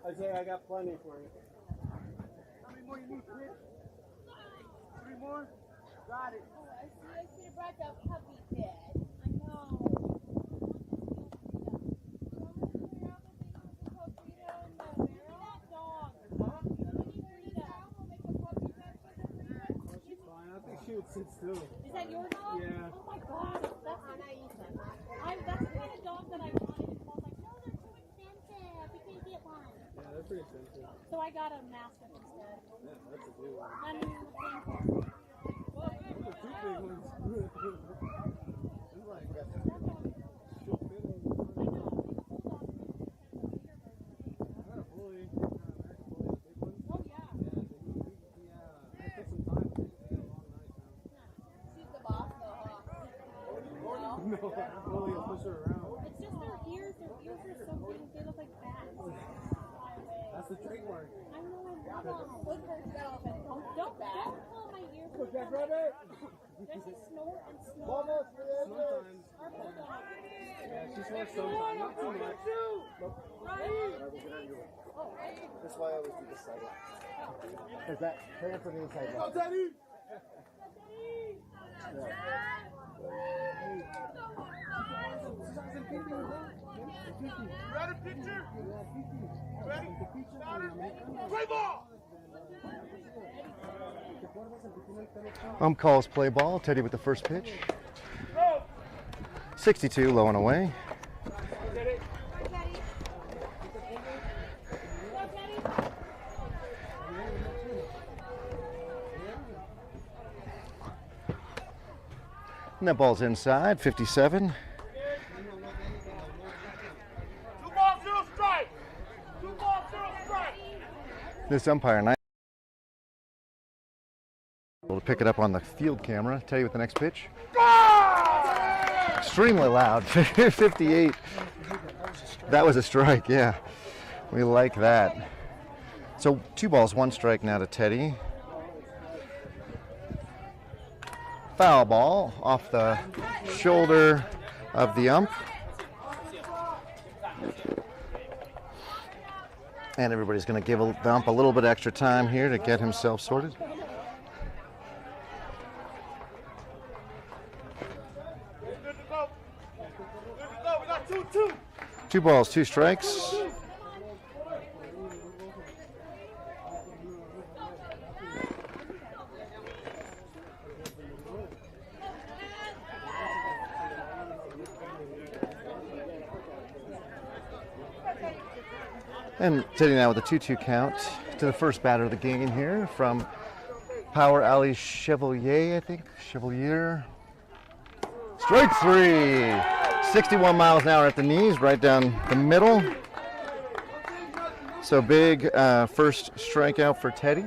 I say I got plenty for you. How many more you need, Chris? 3 more? Got it. Oh, I should have brought that puppy bed. I know. Sit still. Is that your dog? Yeah. Oh my god, that's the kind of dog that I wanted. And Paul's like, no, they're too expensive. We can't get one. Yeah, they're pretty expensive. So I got a mastiff instead. Yeah, that's a good one. I mean, Those are 2 big ones. It's like she'll fit in. I got a bully. oh yeah. It took some time. She's the boss though, huh? No, bully will push her around. It's just their ears. Their ears are so big. They look like bats. Fly away. That's the trademark. I know. Look for don't pull my ears. Go, Jack Rabbit! There's a snort and snort. Sometimes. Our bulldog. Yeah, she snorts sometimes. Not too much. Nope. That's why I always do this side. Because that pants on the inside. Go, Teddy! Ready, picture? Ready? Play ball! Calls play ball. Teddy with the first pitch. 62, low and away. And that ball's inside, 57. 2 balls, 0 strike! 2 balls, 0 strike! This umpire, nice. Able to pick it up on the field camera. Teddy with the next pitch. Extremely loud, 58. That was a strike, yeah. We like that. So 2 balls, 1 strike now to Teddy. Foul ball off the shoulder of the ump. And everybody's going to give the ump a little bit extra time here to get himself sorted. Good to go. We got 2-2. 2 balls, 2 strikes. And Teddy now with a 2-2 count to the first batter of the game here from Power Alley Chevalier, I think. Chevalier. Strike 3. 61 miles an hour at the knees, right down the middle. So big first strikeout for Teddy.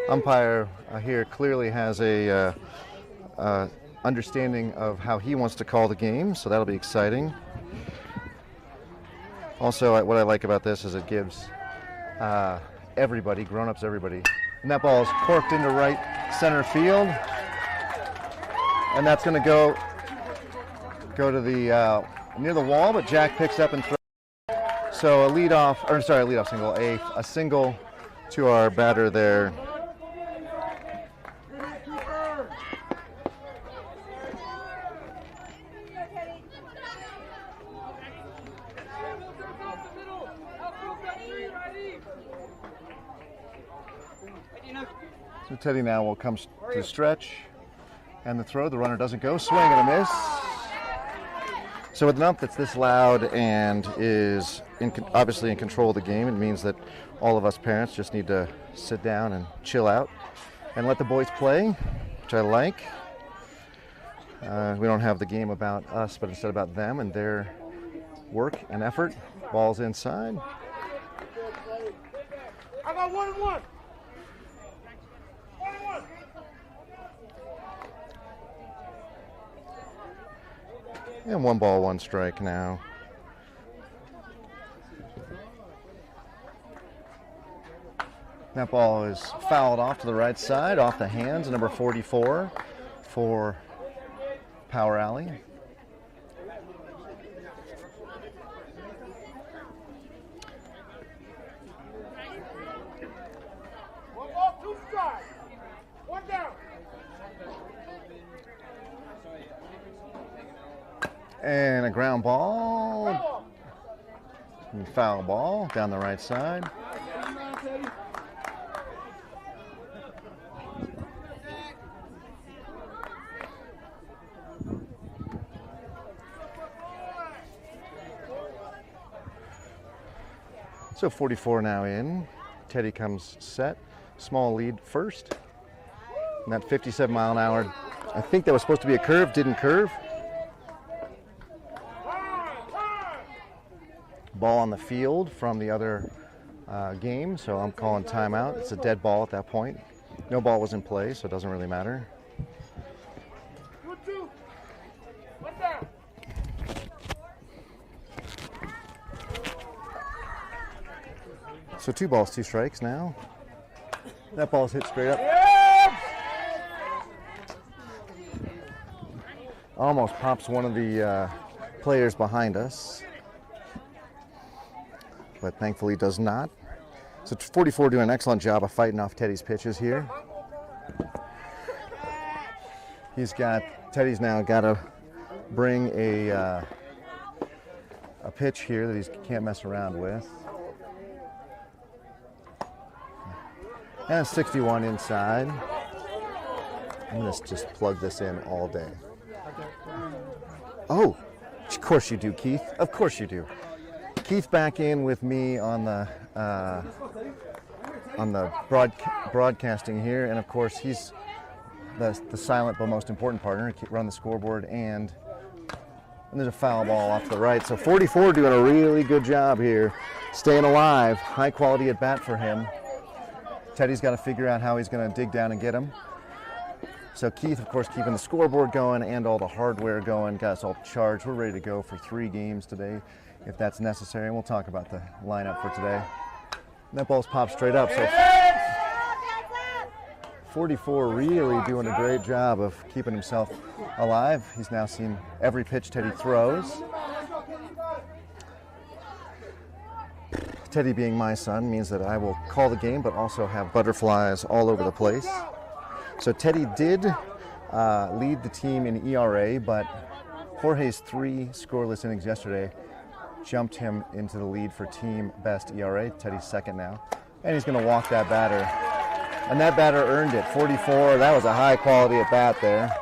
Umpire here clearly has a understanding of how he wants to call the game, so that'll be exciting. Also, what I like about this is it gives everybody, grown-ups, everybody. And that ball is corked into right center field. And that's going to go to the near the wall, but Jack picks up and throws. So a leadoff single, a single to our batter there. So Teddy now will come to stretch, and the throw, the runner doesn't go, swing and a miss. So with an ump that's this loud and is obviously in control of the game, it means that all of us parents just need to sit down and chill out and let the boys play, which I like. We don't have the game about us, but instead about them and their work and effort. Ball's inside. I got 1-1. And 1 ball, 1 strike now. That ball is fouled off to the right side, off the hands, number 44 for Power Alley. And a ground ball. And foul ball down the right side. So 44 now in. Teddy comes set. Small lead first. And that 57 mile an hour, I think that was supposed to be a curve, didn't curve. Ball on the field from the other game, so I'm calling timeout. It's a dead ball at that point. No ball was in play, so it doesn't really matter. So 2 balls, 2 strikes now. That ball's hit straight up. Almost pops one of the players behind us, but thankfully does not. So 44 doing an excellent job of fighting off Teddy's pitches here. Teddy's now got to bring a pitch here that he can't mess around with. And 61 inside. I'm going to just plug this in all day. Oh, of course you do, Keith. Of course you do. Keith back in with me on the broadcasting here, and of course he's the silent but most important partner. Run the scoreboard, and there's a foul ball off to the right. So 44 doing a really good job here, staying alive. High quality at bat for him. Teddy's got to figure out how he's going to dig down and get him. So Keith, of course, keeping the scoreboard going and all the hardware going. Got us all charged. We're ready to go for 3 games today, if that's necessary. And we'll talk about the lineup for today. And that ball's popped straight up. So 44 really doing a great job of keeping himself alive. He's now seen every pitch Teddy throws. Teddy being my son means that I will call the game, but also have butterflies all over the place. So Teddy did lead the team in ERA, but Jorge's 3 scoreless innings yesterday jumped him into the lead for team best ERA. Teddy's second now, and he's going to walk that batter. And that batter earned it, 44. That was a high quality at bat there.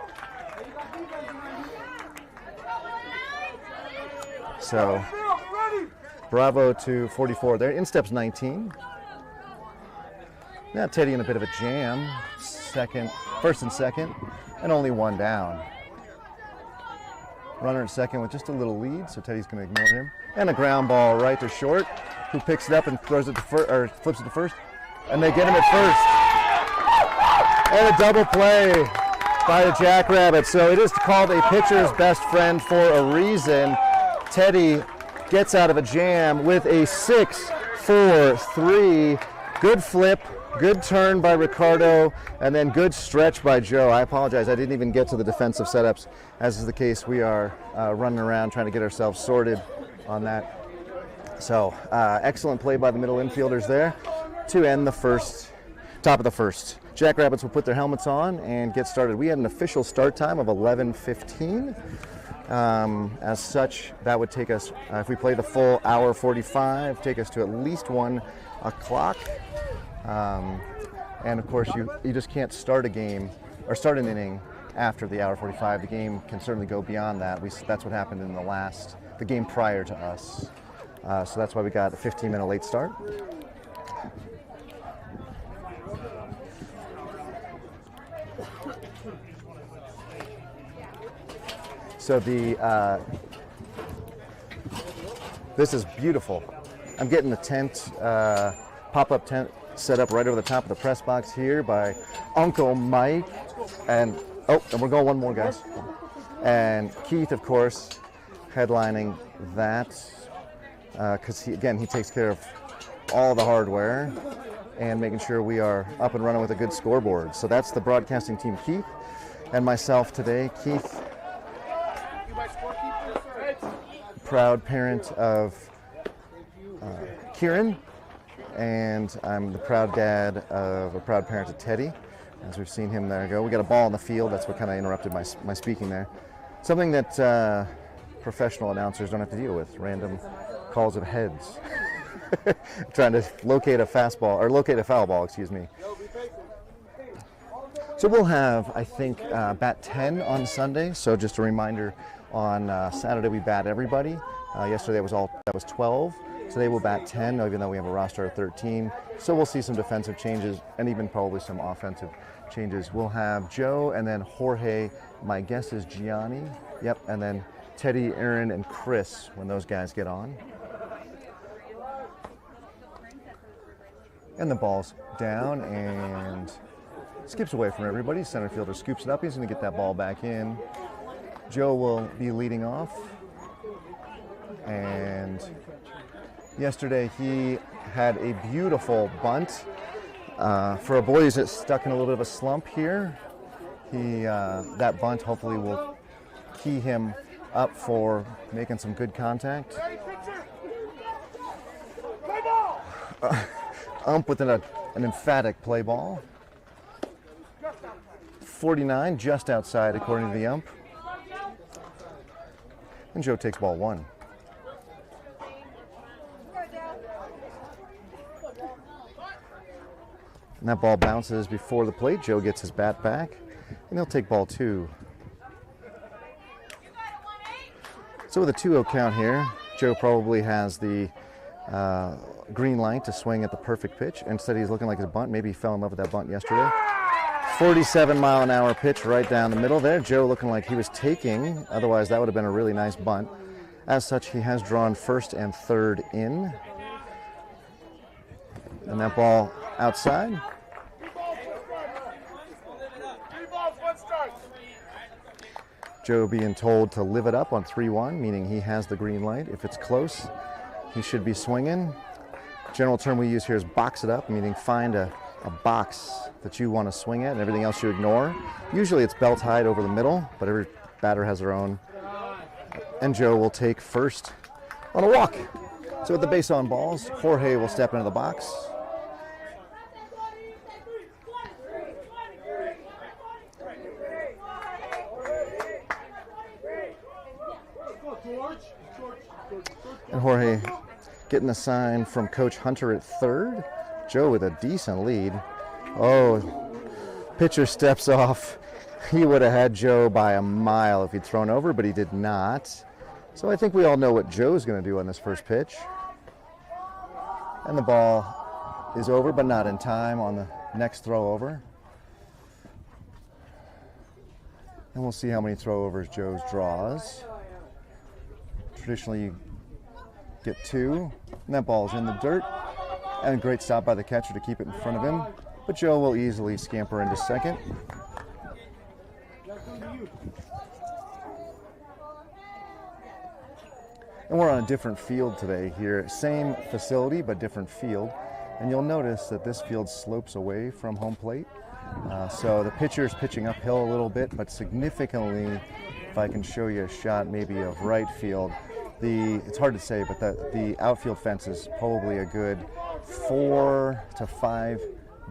So bravo to 44 there. In steps 19. Now Teddy in a bit of a jam. First and second, and only 1 down. Runner at second with just a little lead, so Teddy's going to ignore him. And a ground ball right to short, who picks it up and throws it to first, or flips it to first, and they get him at first. And a double play by the Jackrabbits. So it is called a pitcher's best friend for a reason. Teddy gets out of a jam with a 6-4-3. Good flip, good turn by Ricardo, and then good stretch by Joe. I apologize, I didn't even get to the defensive setups. As is the case, we are running around trying to get ourselves sorted on that. So excellent play by the middle infielders there to end the top of the first. Jackrabbits will put their helmets on and get started. We had an official start time of 11:15. As such, that would take us, if we play the full hour 45, take us to at least 1 o'clock. And of course, you just can't start a game or start an inning after the hour 45. The game can certainly go beyond that. That's what happened in the game prior to us. So that's why we got a 15-minute late start. So this is beautiful. I'm getting the tent, pop-up tent set up right over the top of the press box here by Uncle Mike. And we're going one more, guys. And Keith, of course, headlining that because he takes care of all the hardware and making sure we are up and running with a good scoreboard. So that's the broadcasting team, Keith, and myself today. Keith, proud parent of Kieran, and I'm the proud dad of a proud parent of Teddy, as we've seen him there go. We got a ball on the field. That's what kind of interrupted my speaking there. Something that professional announcers don't have to deal with. Random calls of heads. Trying to locate a fastball, or locate a foul ball, excuse me. So we'll have, I think, bat 10 on Sunday. So just a reminder, on Saturday we bat everybody. Yesterday that was 12. Today we'll bat 10, even though we have a roster of 13. So we'll see some defensive changes and even probably some offensive changes. We'll have Joe and then Jorge. My guess is Gianni. Yep, and then Teddy, Aaron, and Chris when those guys get on. And the ball's down and skips away from everybody. Center fielder scoops it up. He's going to get that ball back in. Joe will be leading off. And yesterday he had a beautiful bunt. For a boy who's stuck in a little bit of a slump here, that bunt hopefully will key him up for making some good contact. Ump with an emphatic play ball. 49, just outside according to the ump. And Joe takes ball 1. And that ball bounces before the plate. Joe gets his bat back, and he'll take ball 2. So with a 2-0 count here, Joe probably has the green light to swing at the perfect pitch. Instead, he's looking like his bunt. Maybe he fell in love with that bunt yesterday. 47-mile-an-hour pitch right down the middle there. Joe looking like he was taking. Otherwise, that would have been a really nice bunt. As such, he has drawn first and third in. And that ball outside. Joe being told to live it up on 3-1, meaning he has the green light. If it's close, he should be swinging. General term we use here is box it up, meaning find a box that you want to swing at and everything else you ignore. Usually it's belt height over the middle, but every batter has their own. And Joe will take first on a walk. So with the base on balls, Jorge will step into the box. And Jorge getting a sign from Coach Hunter at third. Joe with a decent lead. Oh, pitcher steps off. He would have had Joe by a mile if he'd thrown over, but he did not. So I think we all know what Joe's going to do on this first pitch. And the ball is over, but not in time on the next throw over. And we'll see how many throwovers Joe draws. Traditionally, you get 2, and that ball's in the dirt. And a great stop by the catcher to keep it in front of him. But Joe will easily scamper into second. And we're on a different field today here. Same facility, but different field. And you'll notice that this field slopes away from home plate. So the pitcher's pitching uphill a little bit, but significantly, if I can show you a shot maybe of right field, it's hard to say, but the outfield fence is probably a good 4 to 5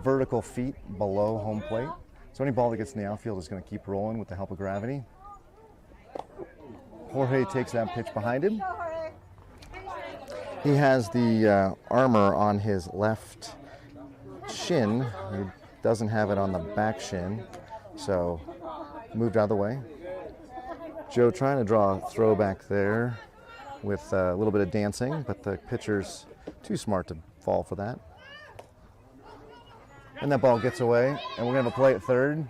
vertical feet below home plate. So any ball that gets in the outfield is going to keep rolling with the help of gravity. Jorge takes that pitch behind him. He has the armor on his left shin. He doesn't have it on the back shin, so moved out of the way. Joe trying to draw a throw back there with a little bit of dancing, but the pitcher's too smart to fall for that. And that ball gets away, and we're going to have a play at third.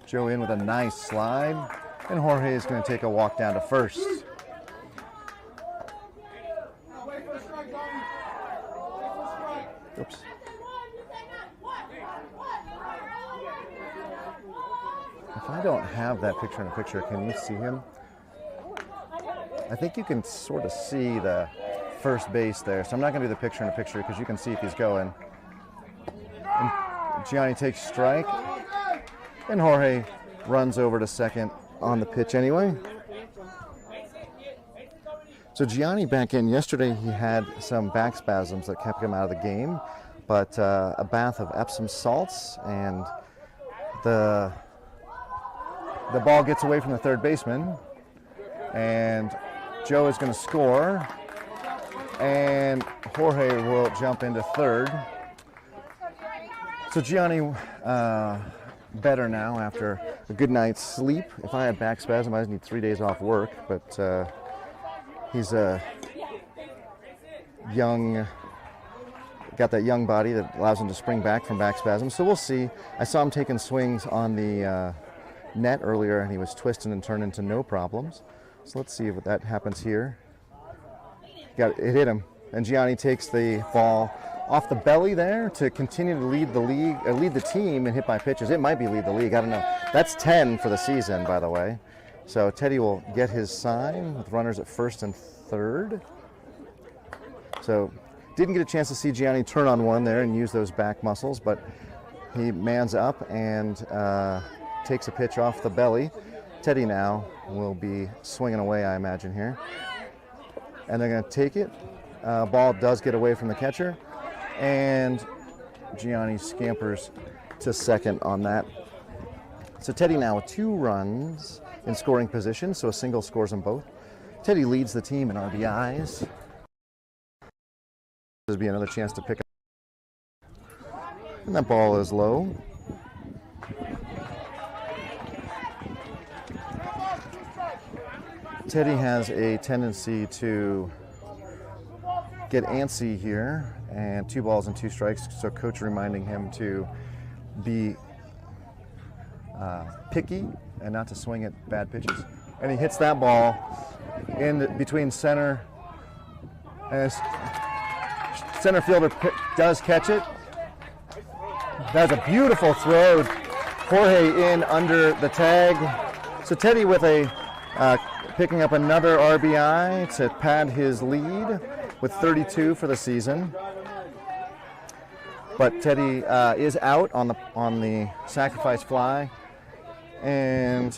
Joe in with a nice slide, and Jorge is going to take a walk down to first. Oops. If I don't have that picture in a picture, can you see him? I think you can sort of see the first base there, so I'm not going to do the picture in a picture because you can see if he's going. And Gianni takes strike, and Jorge runs over to second on the pitch anyway. So Gianni back in. Yesterday he had some back spasms that kept him out of the game, but a bath of Epsom salts, and the ball gets away from the third baseman, and Joe is going to score, and Jorge will jump into third. So Gianni better now after a good night's sleep. If I had back spasm, I just need 3 days off work, but he's a young, got that young body that allows him to spring back from back spasm. So we'll see. I saw him taking swings on the net earlier, and he was twisting and turning into no problems. So let's see if that happens here. It hit him, and Gianni takes the ball off the belly there to continue to lead the team in hit by pitches. It might be lead the league. I don't know. That's 10 for the season, by the way. So Teddy will get his sign with runners at first and third. So didn't get a chance to see Gianni turn on one there and use those back muscles, but he mans up and takes a pitch off the belly. Teddy now will be swinging away, I imagine, here. And they're going to take it. Ball does get away from the catcher, and Gianni scampers to second on that. So Teddy now with 2 runs in scoring position, so a single scores them both. Teddy leads the team in RBIs. There'll be another chance to pick up. And that ball is low. Teddy has a tendency to get antsy here, and 2 balls and 2 strikes, so coach reminding him to be picky and not to swing at bad pitches. And he hits that ball in between center, and center fielder does catch it. That's a beautiful throw. Jorge in under the tag. So Teddy with a picking up another RBI to pad his lead with 32 for the season. But Teddy is out on the sacrifice fly, and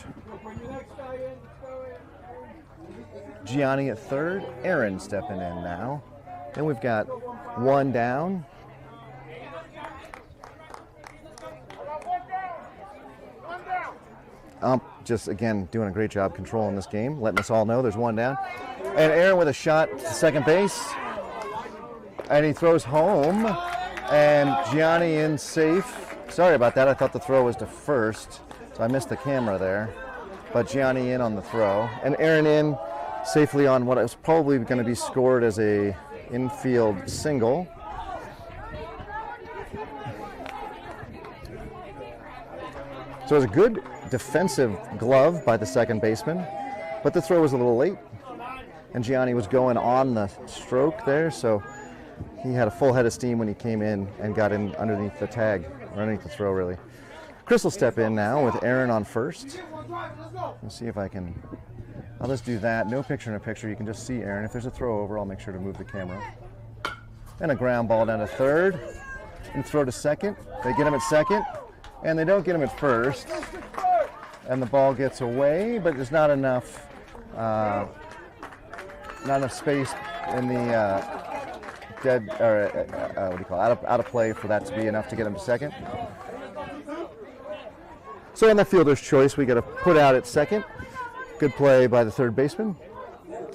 Gianni at third. Aaron stepping in now. Then we've got 1 down. Just again doing a great job controlling this game, letting us all know there's 1 down. And Aaron with a shot to second base, and he throws home, and Gianni in safe. Sorry about that, I thought the throw was to first, so I missed the camera there. But Gianni in on the throw, and Aaron in safely on what was probably going to be scored as a infield single. So it was a good defensive glove by the second baseman, but the throw was a little late, and Gianni was going on the stroke there, so he had a full head of steam when he came in and got in underneath the tag, or underneath the throw, really. Chris will step in now with Aaron on first. Let's see if I can, I'll just do that. No picture in a picture, you can just see Aaron. If there's a throw over, I'll make sure to move the camera. And a ground ball down to third, and throw to second. They get him at second, and they don't get him at first. And the ball gets away, but there's not enough space in the dead, or what do you call it, out of play for that to be enough to get him to second. So on the fielder's choice, we got to put out at second. Good play by the third baseman.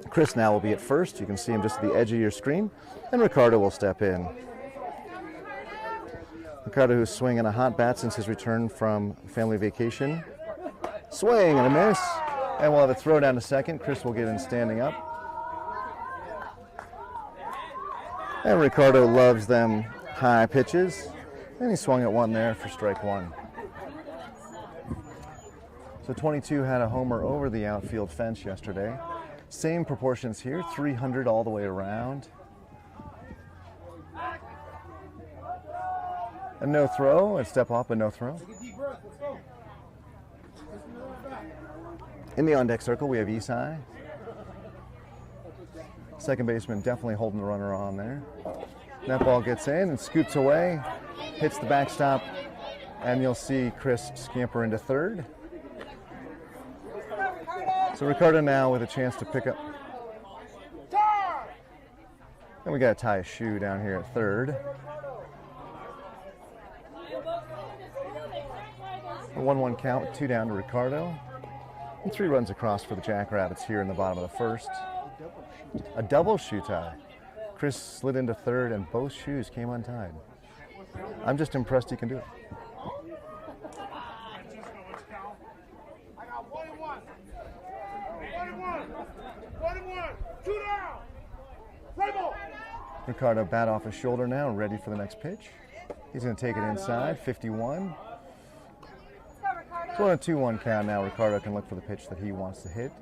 Chris now will be at first. You can see him just at the edge of your screen, and Ricardo will step in. Ricardo, who's swinging a hot bat since his return from family vacation. Swing and a miss, and we'll have a throw down to second. Chris will get in standing up. And Ricardo loves them high pitches, and he swung at 1 there for strike 1. So 22 had a homer over the outfield fence yesterday. Same proportions here, 300 all the way around. A no throw, a step off, but no throw. In the on-deck circle, we have Isai. Second baseman definitely holding the runner on there. That ball gets in and scoots away, hits the backstop, and you'll see Chris scamper into third. So Ricardo now with a chance to pick up. And we got to tie a shoe down here at third. A 1-1 count, 2 down to Ricardo. And 3 runs across for the Jackrabbits here in the bottom of the first. A double shoe tie. Chris slid into third and both shoes came untied. I'm just impressed he can do it. I got 1 and 1. 1 and 1. 1 and 1. 2 down. Play ball. Ricardo bat off his shoulder now, ready for the next pitch. He's going to take it inside, 51. So on a 2-1 count now, Ricardo can look for the pitch that he wants to hit.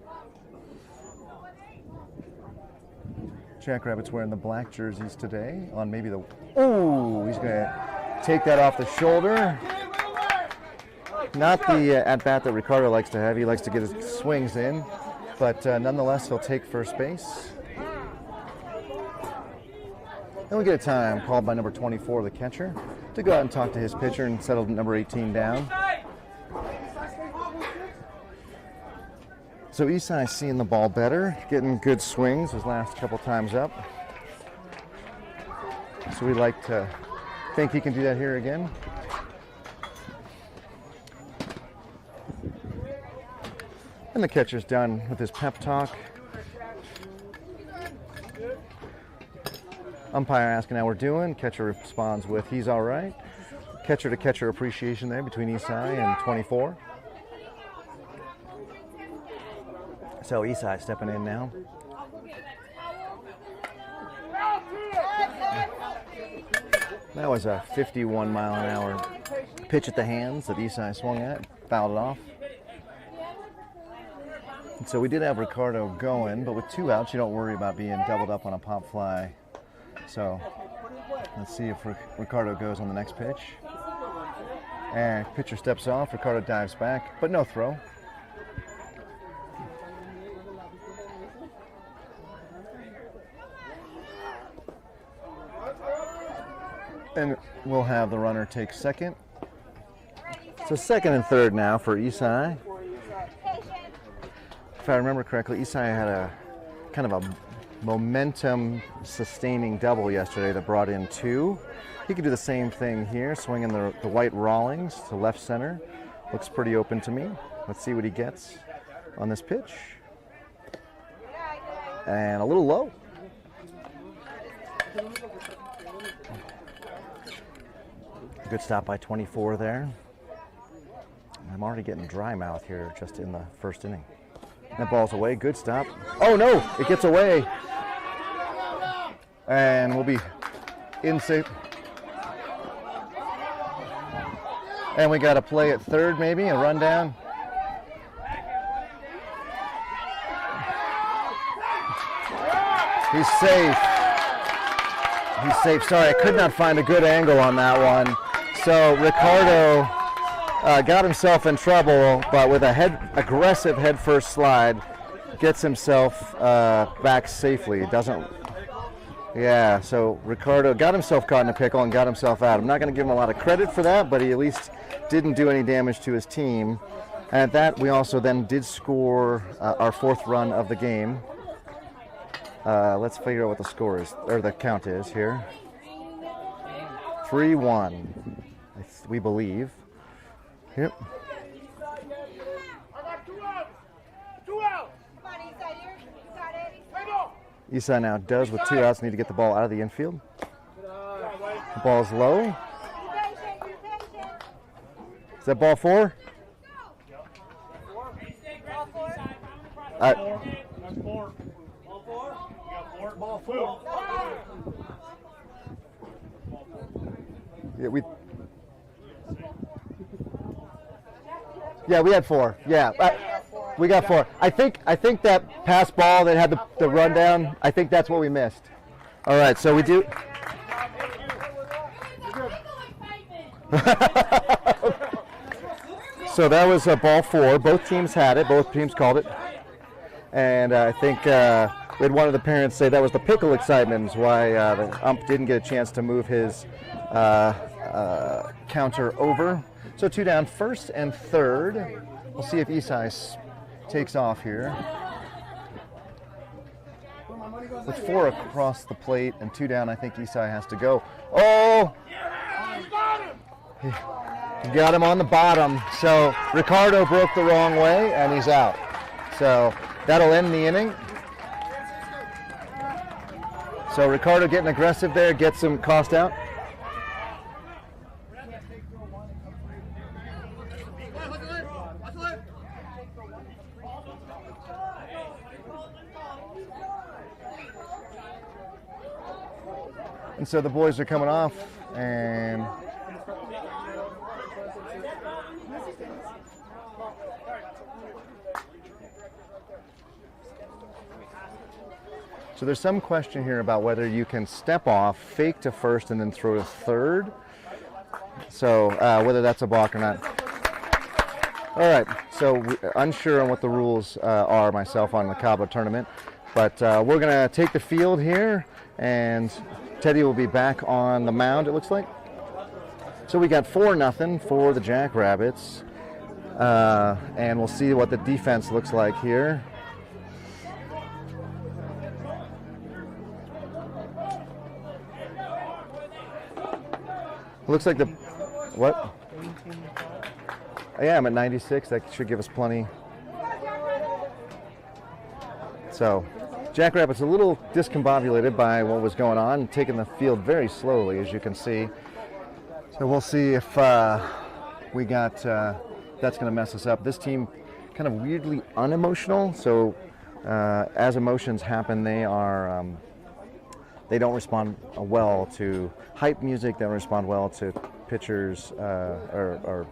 Jackrabbit's wearing the black jerseys today on maybe the... Oh, he's going to take that off the shoulder. Not the at-bat that Ricardo likes to have. He likes to get his swings in, but nonetheless, he'll take first base. Then we get a time called by number 24, the catcher, to go out and talk to his pitcher and settle number 18 down. So Isai's seeing the ball better, getting good swings his last couple times up. So we like to think he can do that here again. And the catcher's done with his pep talk. Umpire asking how we're doing. Catcher responds with, he's all right. Catcher to catcher appreciation there between Isai and 24. So Isai stepping in now. That was a 51 mile an hour pitch at the hands that Isai swung at, fouled it off. And so we did have Ricardo going, but with 2 outs, you don't worry about being doubled up on a pop fly. So let's see if Ricardo goes on the next pitch. And pitcher steps off, Ricardo dives back, but no throw. And we'll have the runner take second. So second and third now for Isai. If I remember correctly, Isai had a kind of a momentum sustaining double yesterday that brought in 2. He could do the same thing here, swinging the white Rawlings to left center. Looks pretty open to me. Let's see what he gets on this pitch. And a little low. Good stop by 24 there. I'm already getting dry mouth here just in the first inning. That ball's away, good stop. Oh no, it gets away. And we'll be in safe. And we got a play at third maybe, a rundown. He's safe. He's safe. Sorry, I could not find a good angle on that one. So Ricardo got himself in trouble, but with a aggressive head first slide, gets himself back safely. Doesn't. Yeah, so Ricardo got himself caught in a pickle and got himself out. I'm not going to give him a lot of credit for that, but he at least didn't do any damage to his team. And at that, we also then did score our 4th run of the game. Let's figure out what the score is, or the count is here. 3-1, we believe. Yep. I got 2 outs. 2 outs. Come on, Isai, you got it. Play ball. Isai now does with 2 outs, need to get the ball out of the infield. The ball's low. Is that ball 4? That's 4. Ball 4. Yeah, we had 4. Yeah, we got 4. I think that pass ball that had the rundown, I think that's what we missed. All right, so we do. So that was ball 4. Both teams had it. Both teams called it. And I think we had one of the parents say that was the pickle excitement, is why the ump didn't get a chance to move his counter over. So 2 down, 1st and 3rd. We'll see if Isai takes off here. With 4 across the plate and 2 down, I think Isai has to go. Oh! He got him on the bottom. So Ricardo broke the wrong way and he's out. So that'll end the inning. So Ricardo getting aggressive there, gets some cost out. And so the boys are coming off, and so there's some question here about whether you can step off, fake to first, and then throw to third. So whether that's a balk or not. All right, so unsure on what the rules are myself on the Cabo tournament, but we're going to take the field here, and Teddy will be back on the mound, it looks like. So we got 4-0 for the Jackrabbits, and we'll see what the defense looks like here. It looks like the, what? Yeah, I'm at 96. That should give us plenty. So, Jackrabbits a little discombobulated by what was going on, taking the field very slowly, as you can see. So we'll see if we got, that's going to mess us up. This team kind of weirdly unemotional. So as emotions happen, they are, they don't respond well to hype music. They don't respond well to pitchers or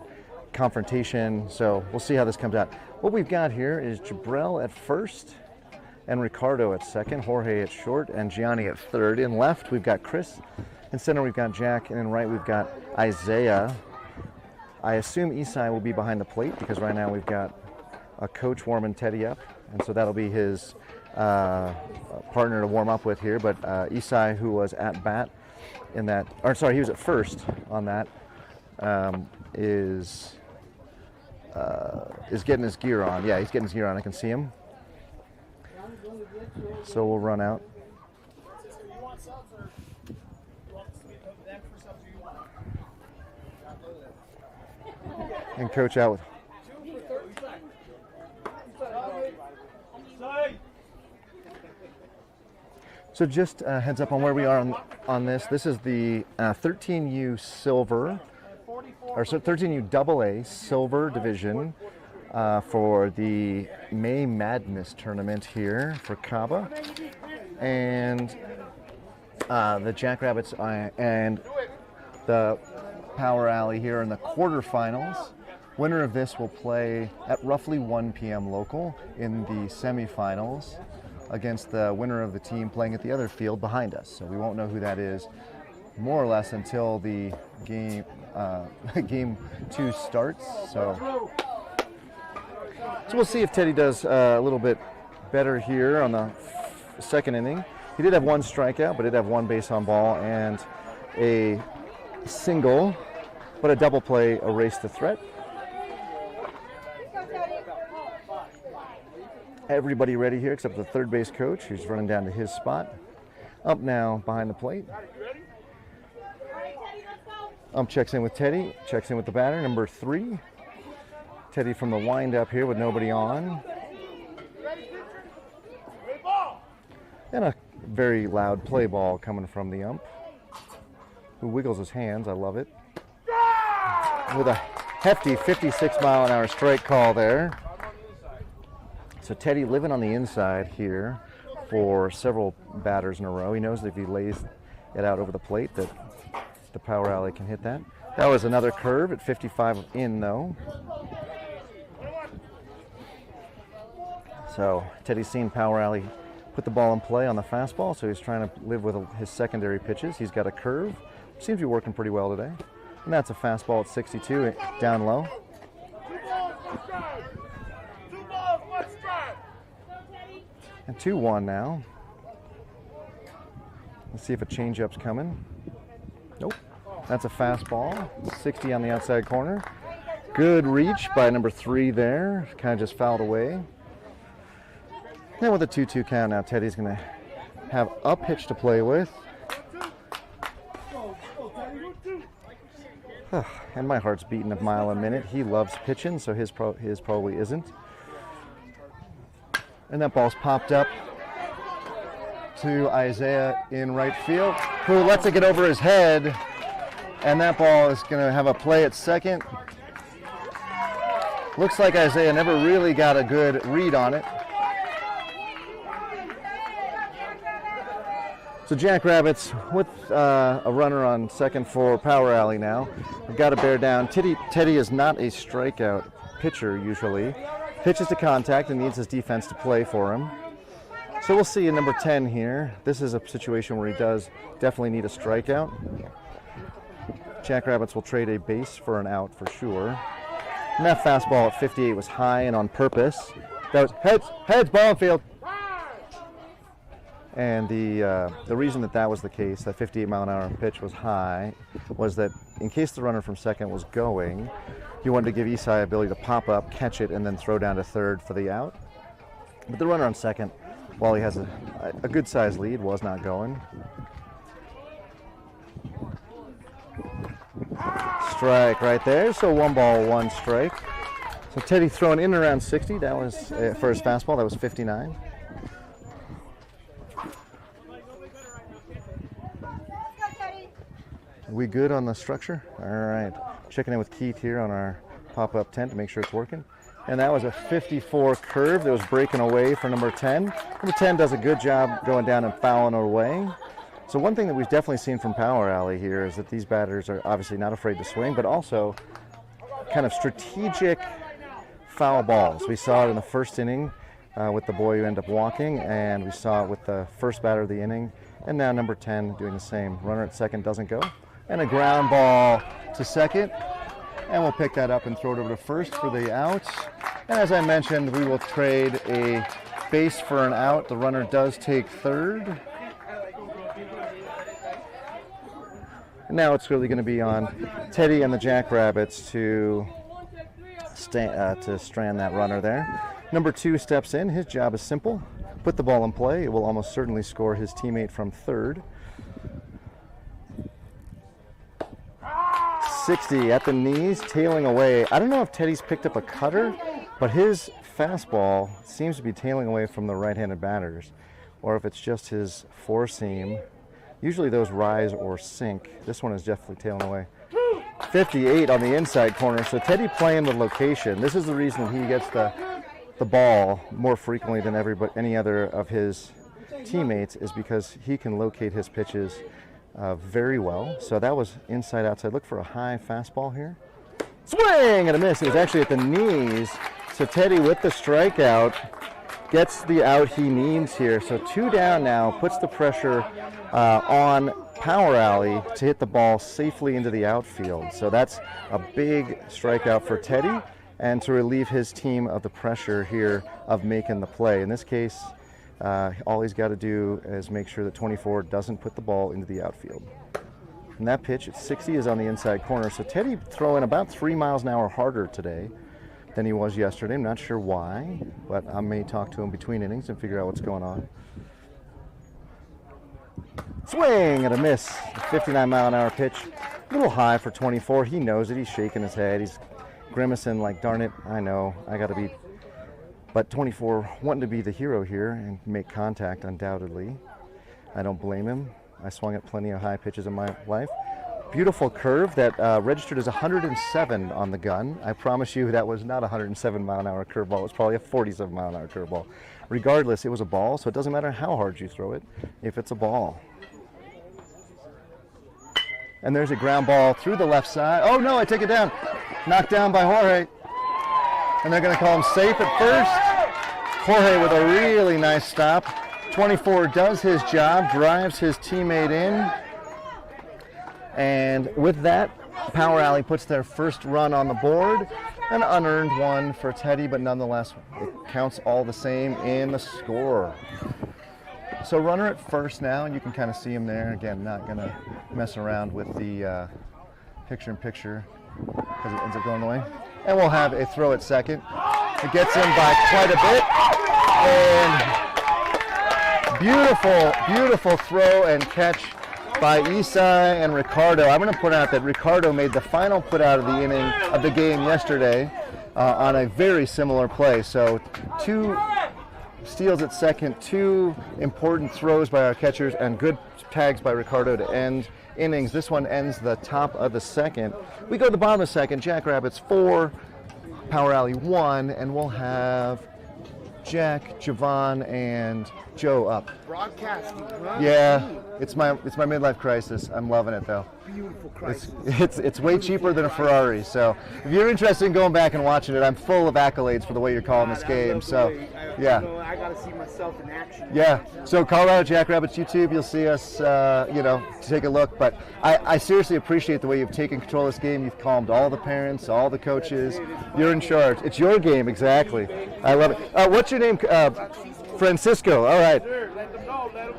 confrontation. So we'll see how this comes out. What we've got here is Jabril at first, and Ricardo at second, Jorge at short, and Gianni at third. In left, we've got Chris. In center, we've got Jack. And in right, we've got Isaiah. I assume Isai will be behind the plate because right now we've got a coach warming Teddy up. And so that'll be his partner to warm up with here. But Isai, who was at bat in that, or sorry, he was at first on that, is getting his gear on. Yeah, he's getting his gear on. I can see him. So we'll run out. And coach out with. So just heads up on where we are on this. This is the 13U Silver, or so 13U AA Silver Division. For the May Madness tournament here for Cabo, and the Jackrabbits and the Power Alley here in the quarterfinals. Winner of this will play at roughly 1 p.m. local in the semifinals against the winner of the team playing at the other field behind us. So we won't know who that is more or less until the game game 2 starts. So we'll see if Teddy does a little bit better here on the second inning. He did have 1 strikeout, but did have 1 base on ball and a single, but a double play erased the threat. Everybody ready here except the third base coach, who's running down to his spot. Up now behind the plate. Checks in with Teddy, checks in with the batter, number 3. Teddy from the wind-up here with nobody on. And a very loud play ball coming from the ump, who wiggles his hands. I love it. With a hefty 56-mile-an-hour strike call there. So Teddy living on the inside here for several batters in a row. He knows that if he lays it out over the plate that the Power Alley can hit that. That was another curve at 55 in, though. So Teddy's seen Power Alley put the ball in play on the fastball, so he's trying to live with his secondary pitches. He's got a curve. Seems to be working pretty well today. And that's a fastball at 62, down low. 2 balls, 1 strike. 2 balls, 1 strike. And 2-1 now. Let's see if a changeup's coming. Nope. That's a fastball, 60 on the outside corner. Good reach by number 3 there. Kind of just fouled away. And with a 2-2 count now, Teddy's going to have a pitch to play with. And my heart's beating a mile a minute. He loves pitching, so his probably isn't. And that ball's popped up to Isaiah in right field, who lets it get over his head, and that ball is going to have a play at second. Looks like Isaiah never really got a good read on it. So Jackrabbits with a runner on second for Power Alley now. We've got to bear down. Teddy is not a strikeout pitcher usually. Pitches to contact and needs his defense to play for him. So we'll see in number 10 here. This is a situation where he does definitely need a strikeout. Jackrabbits will trade a base for an out for sure. And that fastball at 58 was high and on purpose. That was heads, ball and field. And the reason that was the case, that 58-mile-an-hour pitch was high, was that in case the runner from second was going, you wanted to give Isai ability to pop up, catch it, and then throw down to third for the out. But the runner on second, while he has a good-sized lead, was not going. Strike right there, so 1 ball, 1 strike. So Teddy throwing in around 60. That was for his fastball. That was 59. We good on the structure? All right. Checking in with Keith here on our pop-up tent to make sure it's working. And that was a 54 curve that was breaking away for number 10. Number 10 does a good job going down and fouling away. So one thing that we've definitely seen from Power Alley here is that these batters are obviously not afraid to swing, but also kind of strategic foul balls. We saw it in the first inning with the boy who ended up walking, and we saw it with the first batter of the inning, and now number 10 doing the same. Runner at second doesn't go, and a ground ball to second, and we'll pick that up and throw it over to first for the out. And as I mentioned, we will trade a base for an out. The runner does take third. Now it's really going to be on Teddy and the Jackrabbits to strand that runner there. Number 2 steps in. His job is simple. Put the ball in play. It will almost certainly score his teammate from third. 60 at the knees, tailing away. I don't know if Teddy's picked up a cutter, but his fastball seems to be tailing away from the right-handed batters, or if it's just his four seam. Usually those rise or sink. This one is definitely tailing away. 58 on the inside corner. So Teddy playing the location. This is the reason he gets the ball more frequently than any other of his teammates, is because he can locate his pitches very well. So that was inside outside. Look for a high fastball here. Swing and a miss. It was actually at the knees. So Teddy with the strikeout gets the out he needs here. So 2 down now, puts the pressure on Power Alley to hit the ball safely into the outfield. So that's a big strikeout for Teddy, and to relieve his team of the pressure here of making the play. In this case, all he's got to do is make sure that 24 doesn't put the ball into the outfield. And that pitch at 60 is on the inside corner. So Teddy throwing about 3 miles an hour harder today than he was yesterday. I'm not sure why, but I may talk to him between innings and figure out what's going on. Swing and a miss. 59-mile-an-hour pitch. A little high for 24. He knows it. He's shaking his head. He's grimacing like, darn it, I know, I got to be. But 24 wanting to be the hero here and make contact, undoubtedly. I don't blame him. I swung at plenty of high pitches in my life. Beautiful curve that registered as 107 on the gun. I promise you that was not a 107-mile-an-hour curveball. It was probably a 47-mile-an-hour curveball. Regardless, it was a ball, so it doesn't matter how hard you throw it if it's a ball. And there's a ground ball through the left side. Oh, no, I take it down. Knocked down by Jorge. And they're going to call him safe at first. Jorge with a really nice stop. 24 does his job, drives his teammate in. And with that, Power Alley puts their first run on the board. An unearned one for Teddy, but nonetheless, it counts all the same in the score. So runner at first now, and you can kind of see him there. Again, not going to mess around with the picture-in-picture because it ends up going away. And we'll have a throw at second. It gets in by quite a bit. And beautiful, beautiful throw and catch by Isai and Ricardo. I'm going to point out that Ricardo made the final put out of the inning of the game yesterday on a very similar play. So two steals at second, 2 important throws by our catchers, and good tags by Ricardo to end innings. This one ends the top of the second. We go to the bottom of the second, Jackrabbits 4, Power Alley 1, and we'll have Jack, Javon, and Joe up. Broadcasting. Yeah, it's my midlife crisis. I'm loving it though. Beautiful crisis. It's way cheaper than a Ferrari. So if you're interested in going back and watching it, I'm full of accolades for the way you're calling this game. So yeah. I got to see myself in action. Yeah. So Colorado Jackrabbits YouTube, you'll see us, take a look. But I seriously appreciate the way you've taken control of this game. You've calmed all the parents, all the coaches. You're in charge. It's your game, exactly. I love it. What's your name? Francisco. All right.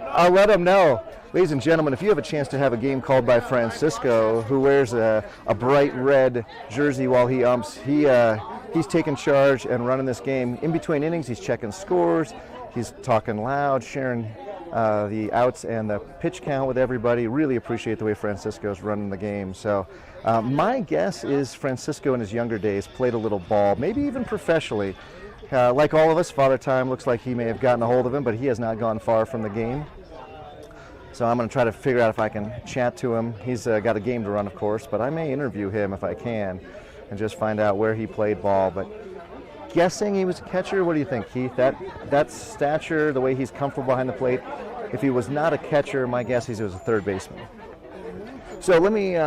I'll let them know. Ladies and gentlemen, if you have a chance to have a game called by Francisco, who wears a bright red jersey while he umps, he's taking charge and running this game. In between innings, he's checking scores. He's talking loud, sharing the outs and the pitch count with everybody. Really appreciate the way Francisco's running the game. So my guess is Francisco in his younger days played a little ball, maybe even professionally. Like all of us, Father Time looks like he may have gotten a hold of him, but he has not gone far from the game. So I'm going to try to figure out if I can chat to him. He's got a game to run, of course, but I may interview him if I can and just find out where he played ball. But guessing he was a catcher, what do you think, Keith? That stature, the way he's comfortable behind the plate, if he was not a catcher, my guess is he was a third baseman. So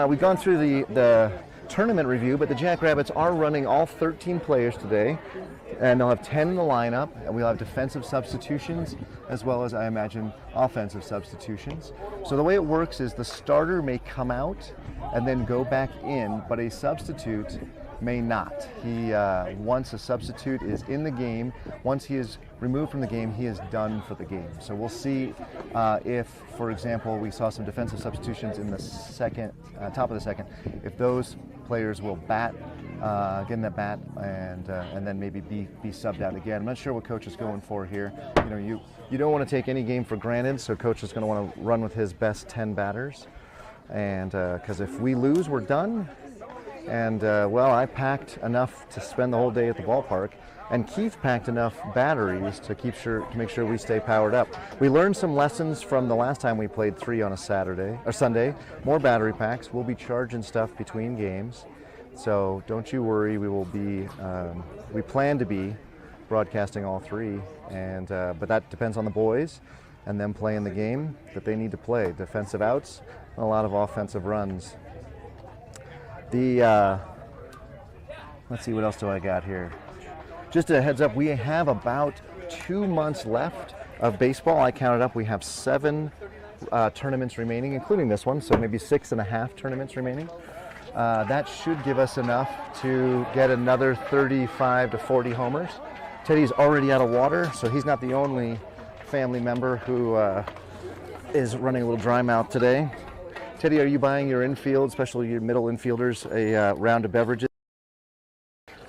we've gone through the tournament review, but the Jackrabbits are running all 13 players today. And they'll have 10 in the lineup, and we'll have defensive substitutions as well as, I imagine, offensive substitutions. So the way it works is the starter may come out and then go back in, but a substitute may not. Once a substitute is in the game, once he is removed from the game, he is done for the game. So we'll see if, for example, we saw some defensive substitutions in the second, top of the second, if those players will get in the bat and then maybe be subbed out again. I'm not sure what coach is going for here. You don't want to take any game for granted, so coach is going to want to run with his best 10 batters, and because if we lose, we're done. And I packed enough to spend the whole day at the ballpark, and Keith packed enough batteries to make sure we stay powered up. We learned some lessons from the last time we played 3 on a Sunday. More battery packs. We'll be charging stuff between games. So don't you worry, we plan to be broadcasting all 3, but that depends on the boys and them playing the game that they need to play. Defensive outs and a lot of offensive runs. Let's see, what else do I got here? Just a heads up, we have about 2 months left of baseball. I counted up, we have 7 tournaments remaining, including this one, so maybe 6.5 tournaments remaining. That should give us enough to get another 35 to 40 homers. Teddy's already out of water, so he's not the only family member who is running a little dry mouth today. Teddy, are you buying your infield, especially your middle infielders, a round of beverages?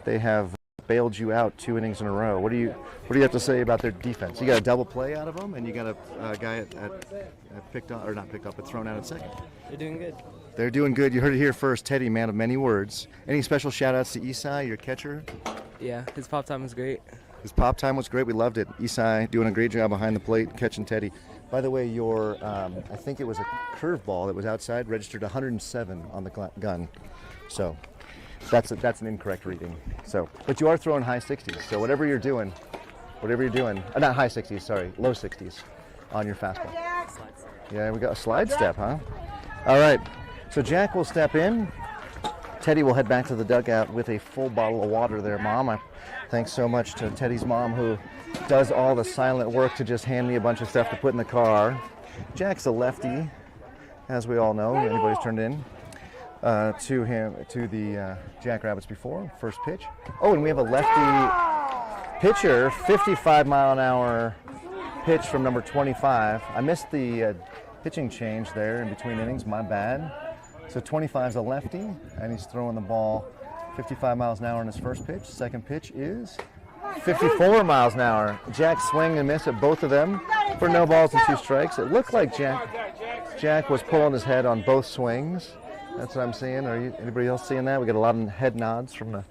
They have bailed you out 2 innings in a row. What do you have to say about their defense? You got a double play out of them, and you got a guy thrown out at second. They're doing good. They're doing good. You heard it here first. Teddy, man of many words. Any special shout-outs to Isai, your catcher? Yeah, his pop time was great. His pop time was great. We loved it. Isai doing a great job behind the plate, catching Teddy. By the way, your I think it was a curveball that was outside, registered 107 on the gun. So that's an incorrect reading. So, but you are throwing high 60s. So whatever you're doing, not high 60s, sorry, low 60s on your fastball. Yeah, we got a slide step, huh? All right. So Jack will step in. Teddy will head back to the dugout with a full bottle of water there, Mom. Thanks so much to Teddy's mom, who does all the silent work to just hand me a bunch of stuff to put in the car. Jack's a lefty, as we all know. Anybody's turned in to the Jackrabbits before. First pitch. Oh, and we have a lefty pitcher, 55-mile-an-hour pitch from number 25. I missed the pitching change there in between innings. My bad. So 25's a lefty, and he's throwing the ball 55 miles an hour in his first pitch. Second pitch is 54 miles an hour. Jack swing and miss at both of them for no balls and 2 strikes. It looked like Jack was pulling his head on both swings. That's what I'm seeing. Anybody else seeing that? We got a lot of head nods from the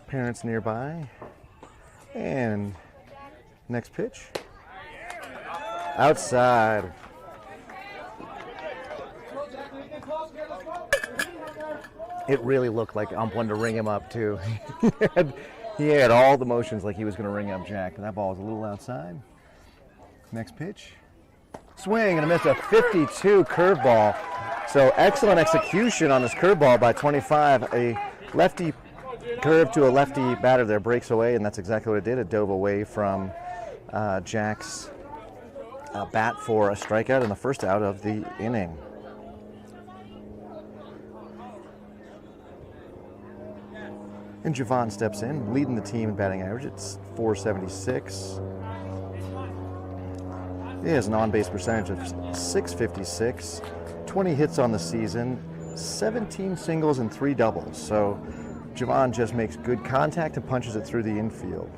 parents nearby. And Next pitch. Outside. It really looked like Ump wanted to ring him up too. he had all the motions like he was going to ring up Jack, and that ball was a little outside. Next pitch. Swing and a miss, a 52 curveball. So excellent execution on this curveball by 25. A lefty curve to a lefty batter there breaks away, and that's exactly what it did. It dove away from Jack's bat for a strikeout in the first out of the inning. And Javon steps in, leading the team in batting average. It's .476. He has an on-base percentage of .656, 20 hits on the season, 17 singles and 3 doubles. So Javon just makes good contact and punches it through the infield.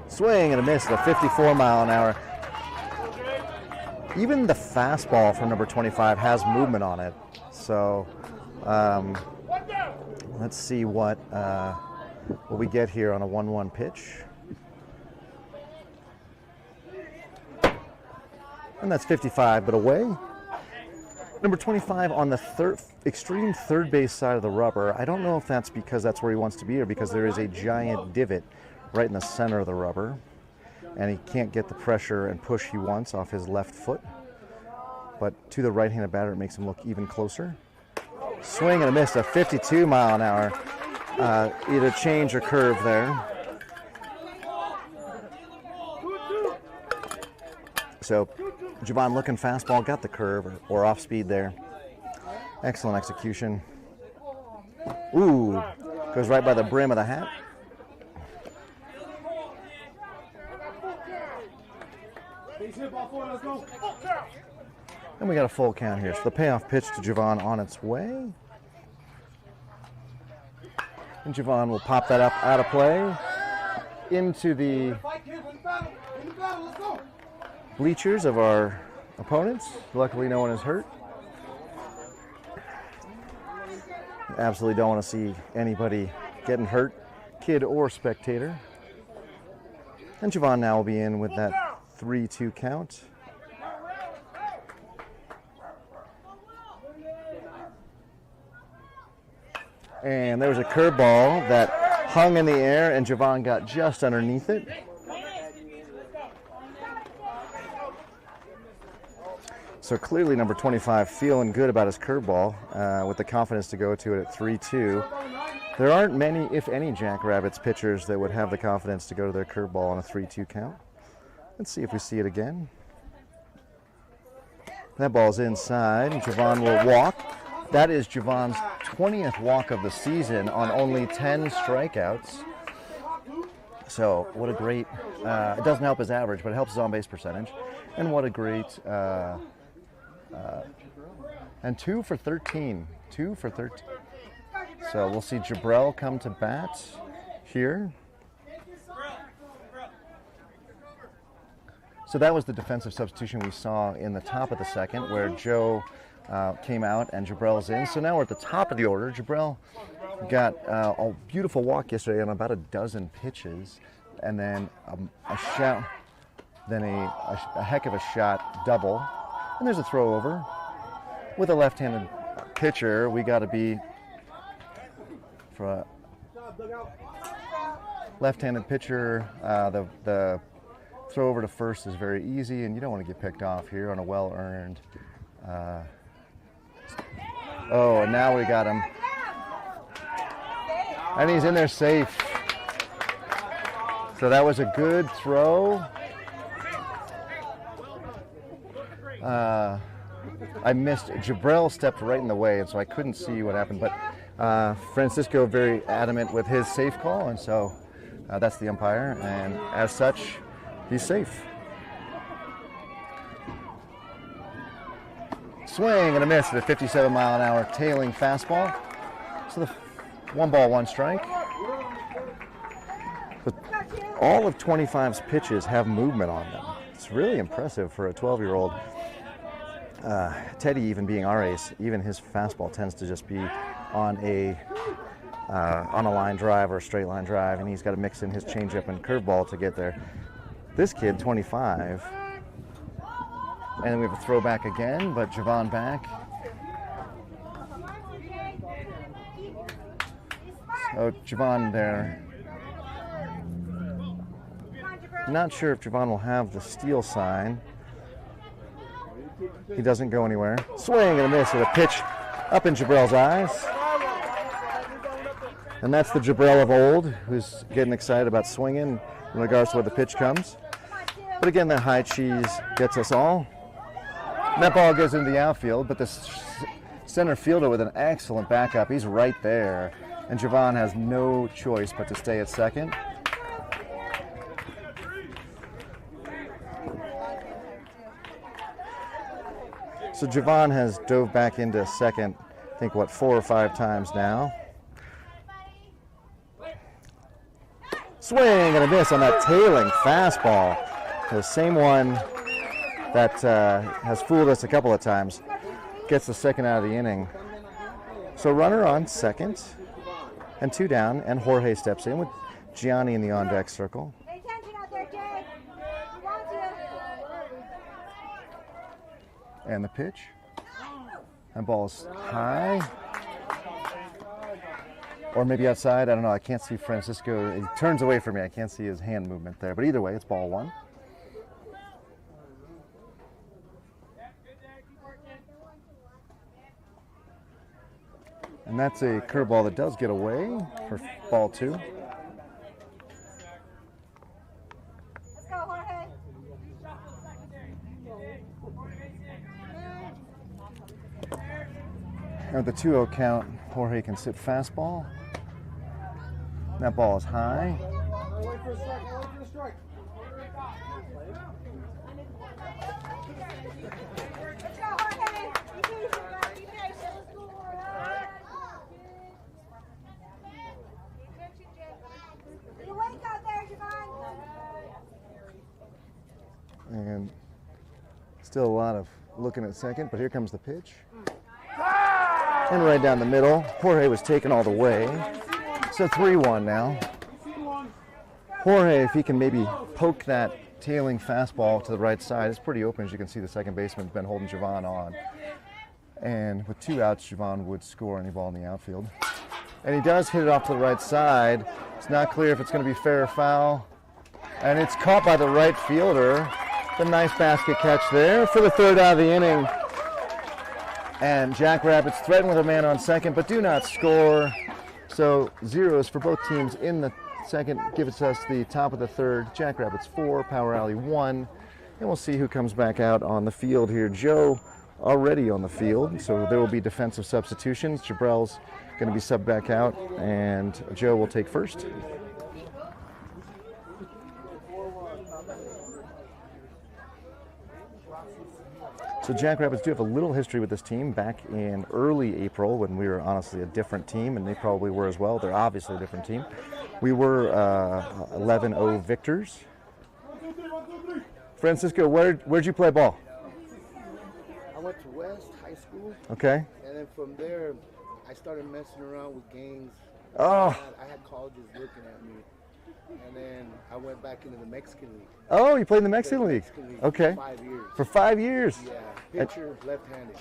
Swing and a miss at a 54 mile an hour. Even the fastball from number 25 has movement on it. So let's see what we get here on a 1-1 pitch. And that's 55, but away. Number 25 on the extreme third base side of the rubber. I don't know if that's because that's where he wants to be or because there is a giant divot right in the center of the rubber. And he can't get the pressure and push he wants off his left foot. But to the right-handed batter, it makes him look even closer. Swing and a miss, a 52 mile an hour. Either change or curve there. So Javon looking fastball, got the curve or off speed there. Excellent execution. Ooh, goes right by the brim of the hat. And we got a full count here. So the payoff pitch to Javon on its way. And Javon will pop that up out of play into the bleachers of our opponents. Luckily, no one is hurt. Absolutely don't want to see anybody getting hurt, kid or spectator. And Javon now will be in with that 3-2 count. And there was a curveball that hung in the air, and Javon got just underneath it. So clearly number 25 feeling good about his curveball with the confidence to go to it at 3-2. There aren't many, if any, Jackrabbits pitchers that would have the confidence to go to their curveball on a 3-2 count. Let's see if we see it again. That ball's inside, and Javon will walk. That is Javon's 20th walk of the season on only 10 strikeouts. So what a great, it doesn't help his average, but it helps his on-base percentage. And what a great, and 2 for 13. 2 for 13. So we'll see Jabrell come to bat here. So that was the defensive substitution we saw in the top of the second where Joe came out and Jabrell's in. So now we're at the top of the order. Jabrell got a beautiful walk yesterday on about a dozen pitches, and then a shot, then a heck of a shot double. And there's a throw over. With a left-handed pitcher, we got to be for a left-handed pitcher. The throw over to first is very easy, and you don't want to get picked off here on a well-earned. Oh, and now we got him. And he's in there safe. So that was a good throw. I missed. Jabrell stepped right in the way, and so I couldn't see what happened. But Francisco very adamant with his safe call, and so that's the umpire. And as such, he's safe. Swing and a miss at a 57 mile an hour tailing fastball. So the 1 ball, 1 strike. But all of 25's pitches have movement on them. It's really impressive for a 12-year-old. Teddy, even being our ace, even his fastball tends to just be on a on a line drive or a straight line drive, and he's got to mix in his changeup and curveball to get there. This kid, 25, and then we have a throwback again, but Javon back. Oh, Javon there. Not sure if Javon will have the steal sign. He doesn't go anywhere. Swing and a miss with a pitch up in Jabrell's eyes. And that's the Jabrell of old who's getting excited about swinging in regards to where the pitch comes. But again, that high cheese gets us all. And that ball goes into the outfield, but the center fielder with an excellent backup, he's right there. And Javon has no choice but to stay at second. So Javon has dove back into second, I think, 4 or 5 times now. Swing and a miss on that tailing fastball. The same one that has fooled us a couple of times. Gets the second out of the inning. So runner on second and 2 down, and Jorge steps in with Gianni in the on-deck circle. Pay attention out there, Jay. He wants you. And the pitch. That ball's high. Or maybe outside, I don't know. I can't see Francisco. He turns away from me. I can't see his hand movement there. But either way, it's ball 1. And that's a curveball that does get away for ball 2. Let's go, Jorge. And with the 2-0 count, Jorge can sit fastball. That ball is high. Wait for a strike. Wait for the strike. Let's go, Jorge. Be patient, bud. Be patient. Attention, Jay. You awake out there, Javon? And still a lot of looking at second, but here comes the pitch. And right down the middle. Jorge was taken all the way. So 3-1 now. Jorge, if he can maybe poke that tailing fastball to the right side, it's pretty open. As you can see, the second baseman's been holding Javon on. And with 2 outs, Javon would score any ball in the outfield. And he does hit it off to the right side. It's not clear if it's going to be fair or foul. And it's caught by the right fielder. The nice basket catch there for the 3rd out of the inning. And Jackrabbits threaten with a man on second, but do not score. So zeros for both teams in the second gives us the top of the 3rd. Jackrabbits 4, Power Alley 1. And we'll see who comes back out on the field here. Joe already on the field, so there will be defensive substitutions. Jabrell's going to be subbed back out, and Joe will take first. So Jackrabbits do have a little history with this team back in early April when we were honestly a different team, and they probably were as well. They're obviously a different team. We were 11-0 victors. Francisco, where'd you play ball? I went to West High School. Okay. And then from there, I started messing around with gangs. Oh. I had colleges looking at me. And then I went back into the Mexican League. Oh, you played in the Mexican League. Okay. For 5 years. For 5 years? Yeah. Pitcher, left-handed.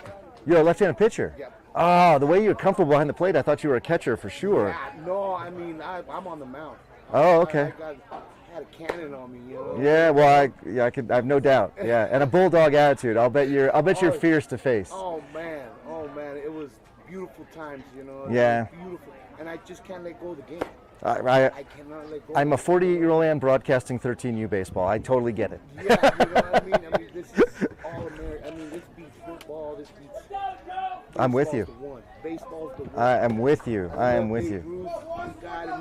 You're a left-handed pitcher? Yep. Oh, the way you were comfortable behind the plate, I thought you were a catcher for sure. Yeah, no, I mean, I'm on the mound. Oh, okay. I had a cannon on me, you know. Yeah, well, I have no doubt. Yeah, and a bulldog attitude. I'll bet you're fierce to face. Oh man, it was beautiful times, you know. Yeah. Beautiful, and I just can't let go of the game. I cannot let go. I'm a 48-year-old man broadcasting 13U baseball. I totally get it. Yeah, you know what I mean? I mean, this is all American. I mean, this beats football. This beats. I'm with you. Baseball's the one. I am with you. I am with you. Bruce,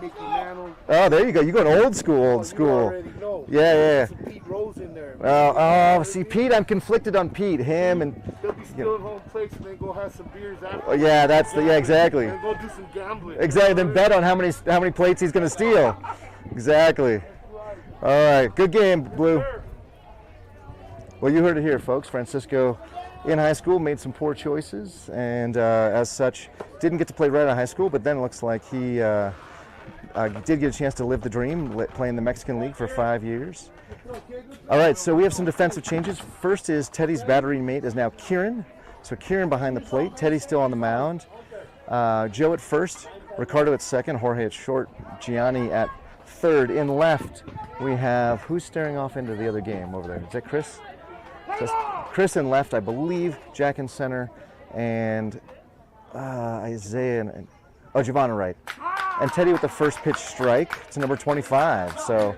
Mickey Mantle. Oh, there you go. You're going old school, old school. You already know. Yeah. Some Pete Rose in there. Oh, see, Pete, I'm conflicted on Pete. Him and. They'll be stealing home plates and then go have some beers after. Oh, yeah, exactly. And go do some gambling. Exactly. Then bet on how many plates he's going to steal. Exactly. All right. Good game, Blue. Well, you heard it here, folks. Francisco in high school made some poor choices, and as such, didn't get to play right out of high school, but then it looks like he did get a chance to live the dream, playing the Mexican League for 5 years. All right, so we have some defensive changes. First is Teddy's battery mate is now Kieran. So Kieran behind the plate, Teddy's still on the mound. Joe at first, Ricardo at second, Jorge at short, Gianni at third. In left, we have, who's staring off into the other game over there? Is that Chris? So Chris in left, I believe, Jack in center, and Isaiah and Giovanna right. And Teddy with the first pitch strike to number 25. So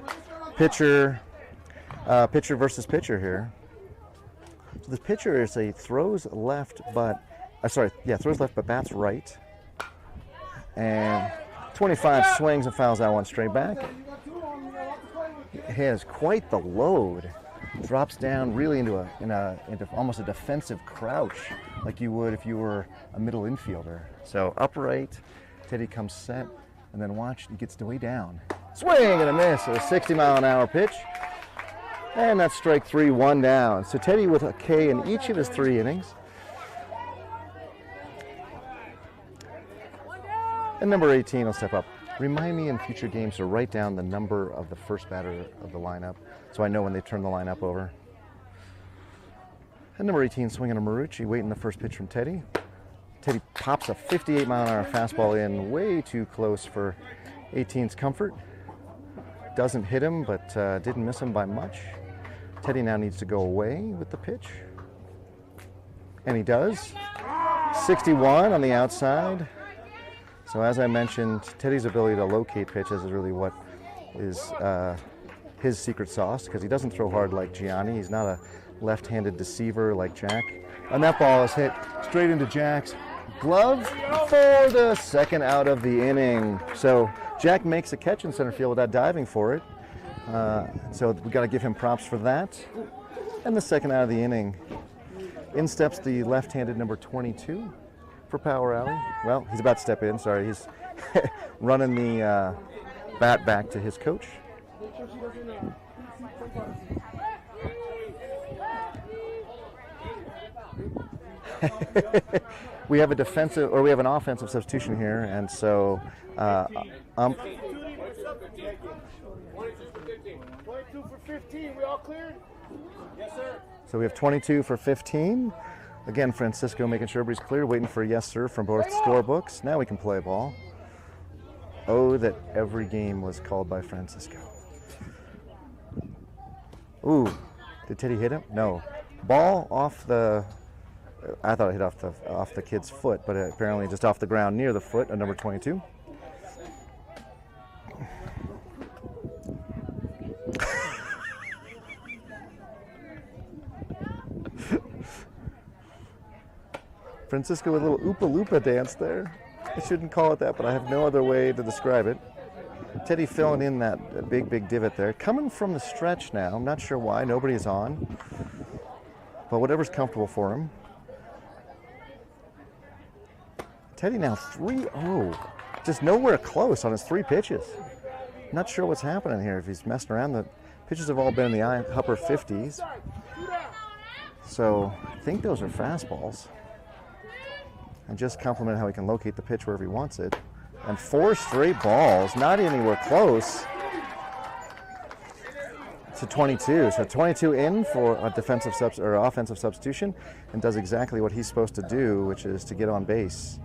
pitcher versus pitcher here. So the pitcher is throws left, but throws left, but bats right. And 25 swings and fouls that one straight back. He has quite the load. Drops down really into almost a defensive crouch, like you would if you were a middle infielder. So upright, Teddy comes set, and then watch, he gets way down. Swing and a miss, a 60-mile-an-hour pitch. And that's strike 3, 1 down. So Teddy with a K in each of his 3 innings. And number 18 will step up. Remind me in future games to write down the number of the first batter of the lineup so I know when they turn the lineup over. And number 18 swinging a Marucci, waiting the first pitch from Teddy. Teddy pops a 58-mile-an-hour fastball in, way too close for 18's comfort. Doesn't hit him, but didn't miss him by much. Teddy now needs to go away with the pitch. And he does. 61 on the outside. So as I mentioned, Teddy's ability to locate pitches is really what is his secret sauce, because he doesn't throw hard like Gianni. He's not a left-handed deceiver like Jack. And that ball is hit straight into Jack's glove for the second out of the inning. So Jack makes a catch in center field without diving for it. So we got to give him props for that. And the second out of the inning, in steps the left-handed number 22 for Power Alley. Well, he's about to step in. Sorry, he's running the bat back to his coach. We have an offensive substitution here, and so 22 for 15. We all cleared? Yes, sir. So we have 22 for 15. Again, Francisco making sure everybody's clear, waiting for a yes, sir from both scorebooks. Now we can play ball. Oh, that every game was called by Francisco. Ooh, did Teddy hit him? No. Ball off the, I thought it hit off the kid's foot, but apparently just off the ground near the foot of number 22. Francisco with a little Oopa Loopa dance there. I shouldn't call it that, but I have no other way to describe it. Teddy filling in that big divot there. Coming from the stretch now. I'm not sure why. Nobody's on. But whatever's comfortable for him. Teddy now 3-0. Just nowhere close on his 3 pitches. Not sure what's happening here. If he's messing around, the pitches have all been in the upper 50s. So I think those are fastballs. And just compliment how he can locate the pitch wherever he wants it. And 4 straight balls, not anywhere close to 22. So 22 in for a defensive or offensive substitution, and does exactly what he's supposed to do, which is to get on base.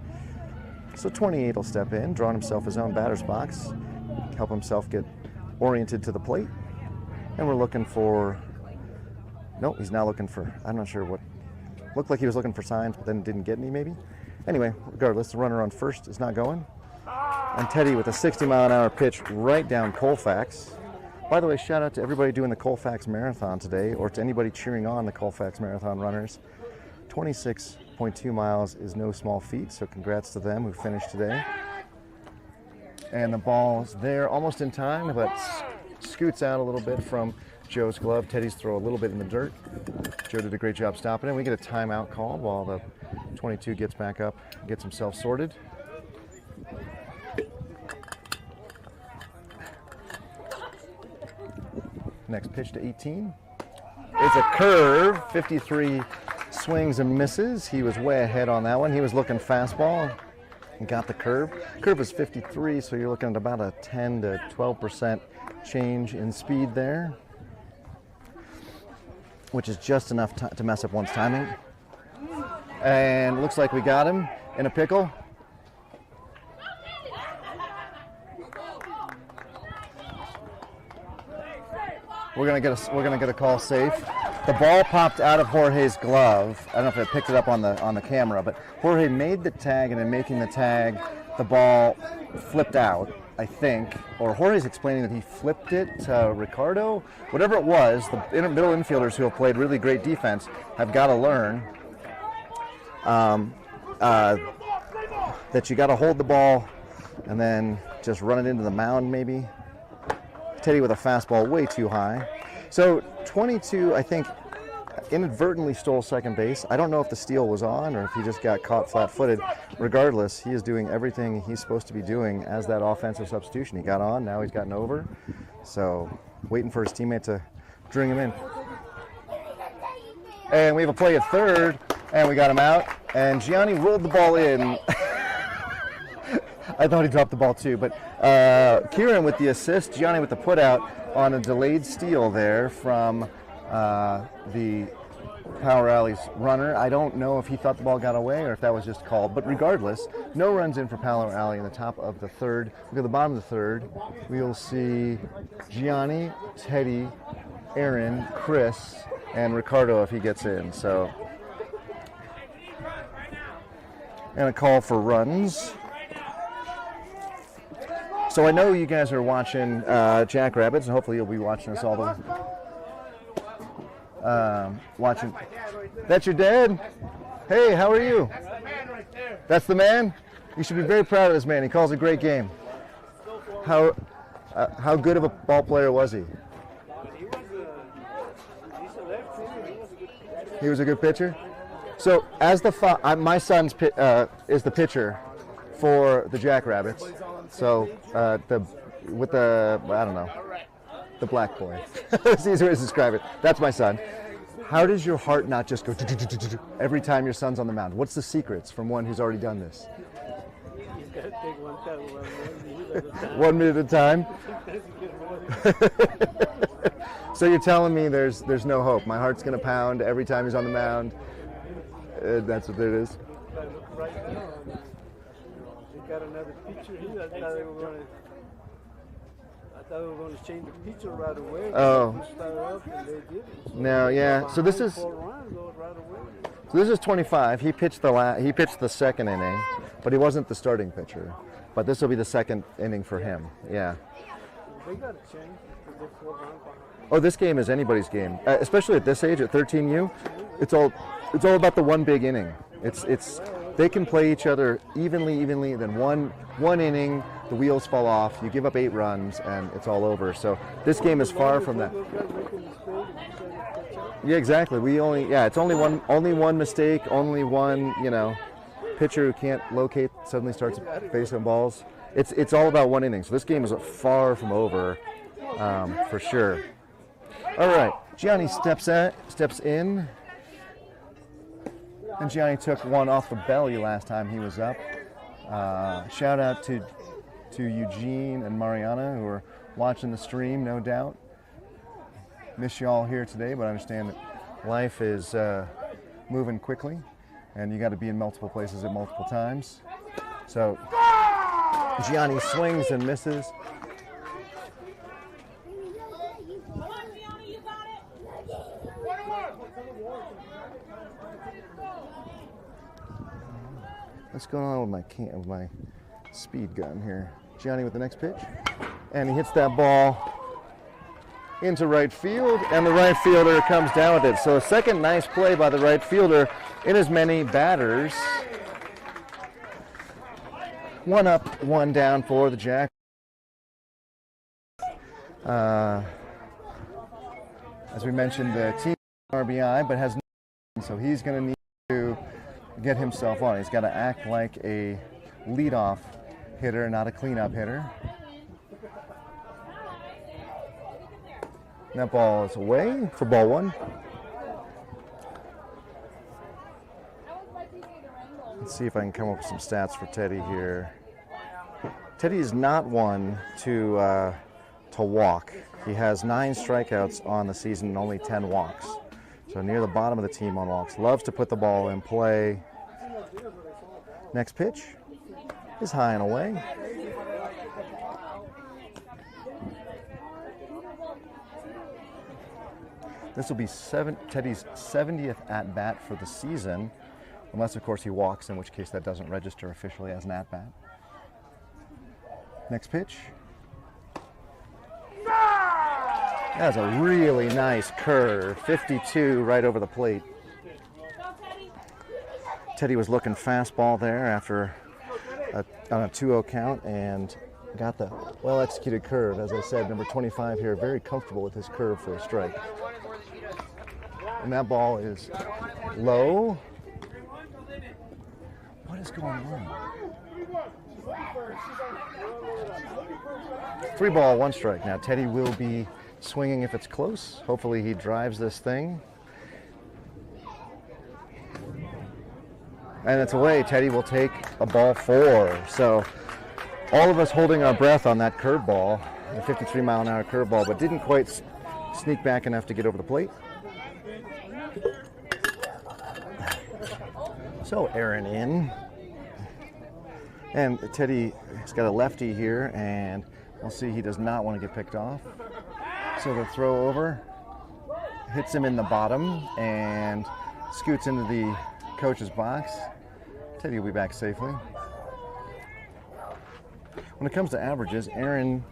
So 28 will step in, drawing himself his own batter's box, help himself get oriented to the plate. And we're looking for, no, he's now looking for, I'm not sure what, looked like he was looking for signs, but then didn't get any maybe. Anyway, regardless, the runner on first is not going. And Teddy with a 60-mile-an-hour pitch right down Colfax. By the way, shout out to everybody doing the Colfax Marathon today, or to anybody cheering on the Colfax Marathon runners. 26.2 miles is no small feat, so congrats to them who finished today. And the ball's there almost in time, but scoots out a little bit from Joe's glove. Teddy's throw a little bit in the dirt. Joe did a great job stopping it. We get a timeout call while the 22 gets back up, gets himself sorted. Next pitch to 18. It's a curve, 53 swings and misses. He was way ahead on that one. He was looking fastball and got the curve. Curve is 53, so you're looking at about a 10 to 12% change in speed there, which is just enough to mess up one's timing. And looks like we got him in a pickle. We're gonna get a call safe. The ball popped out of Jorge's glove. I don't know if it picked it up on the camera, but Jorge made the tag, and in making the tag, the ball flipped out, I think. Or Jorge's explaining that he flipped it to Ricardo. Whatever it was, the middle infielders who have played really great defense have got to learn that you got to hold the ball and then just run it into the mound, maybe. Teddy with a fastball way too high. So 22, I think, inadvertently stole second base. I don't know if the steal was on or if he just got caught flat-footed. Regardless, he is doing everything he's supposed to be doing as that offensive substitution. He got on, now he's gotten over. So waiting for his teammate to bring him in. And we have a play at third, and we got him out. And Gianni rolled the ball in. I thought he dropped the ball too, but Kieran with the assist, Gianni with the put out on a delayed steal there from the Power Alley's runner. I don't know if he thought the ball got away or if that was just called, but regardless, no runs in for Power Alley in the top of the third. Look at the bottom of the third. We'll see Gianni, Teddy, Aaron, Chris, and Ricardo if he gets in. So, and a call for runs. So I know you guys are watching Jackrabbits, and hopefully you'll be watching us all the watching. That's your dad? Hey, how are you? That's the man right there. That's the man? You should be very proud of this man. He calls a great game. How good of a ball player was he? He was a good pitcher? So as my son's is the pitcher for the Jackrabbits. So I don't know, the black boy. It's easier to describe it. That's my son. How does your heart not just go every time your son's on the mound? What's the secrets from one who's already done this? He's got to take one 1 minute at a time. So you're telling me there's no hope. My heart's gonna pound every time he's on the mound. That's what it is. Right now, they got another pitcher here. I thought they were going to change the pitcher right away. Oh. No, yeah. So this is 25. He pitched the second inning, but he wasn't the starting pitcher. But this will be the second inning for him. Yeah. They got to change. Oh, this game is anybody's game, especially at this age, at 13U. It's all about the one big inning. They can play each other evenly. Then one inning, the wheels fall off. You give up 8 runs, and it's all over. So this game is far from that. Yeah, exactly. It's only one mistake, only one pitcher who can't locate suddenly starts facing balls. It's all about one inning. So this game is far from over, for sure. All right, Gianni steps in. And Gianni took one off the belly last time he was up. Shout out to Eugene and Mariana who are watching the stream, no doubt. Miss you all here today, but I understand that life is moving quickly, and you got to be in multiple places at multiple times. So Gianni swings and misses. What's going on with my speed gun here? Gianni with the next pitch, and he hits that ball into right field, and the right fielder comes down with it. So a second nice play by the right fielder in as many batters. 1 up, 1 down for the Jack. As we mentioned, the team RBI, but has no, so he's going to need to get himself on. He's got to act like a leadoff hitter, not a cleanup hitter. That ball is away for ball 1. Let's see if I can come up with some stats for Teddy here. Teddy is not one to walk. He has 9 strikeouts on the season and only 10 walks. So near the bottom of the team on walks. Loves to put the ball in play. Next pitch is high and away. This will be Teddy's 70th at-bat for the season, unless, of course, he walks, in which case that doesn't register officially as an at-bat. Next pitch. That's a really nice curve, 52 right over the plate. Teddy was looking fastball there after on a 2-0 count and got the well-executed curve. As I said, number 25 here, very comfortable with his curve for a strike. And that ball is low. What is going on? 3 ball, 1 strike. Now Teddy will be swinging if it's close. Hopefully he drives this thing. And it's away. Teddy will take a ball 4. So all of us holding our breath on that curveball, the 53-mile-an-hour curveball, but didn't quite sneak back enough to get over the plate. So Aaron in. And Teddy has got a lefty here, and we'll see he does not want to get picked off. So the throw over hits him in the bottom and scoots into the coach's box. Teddy will be back safely. When it comes to averages, Aaron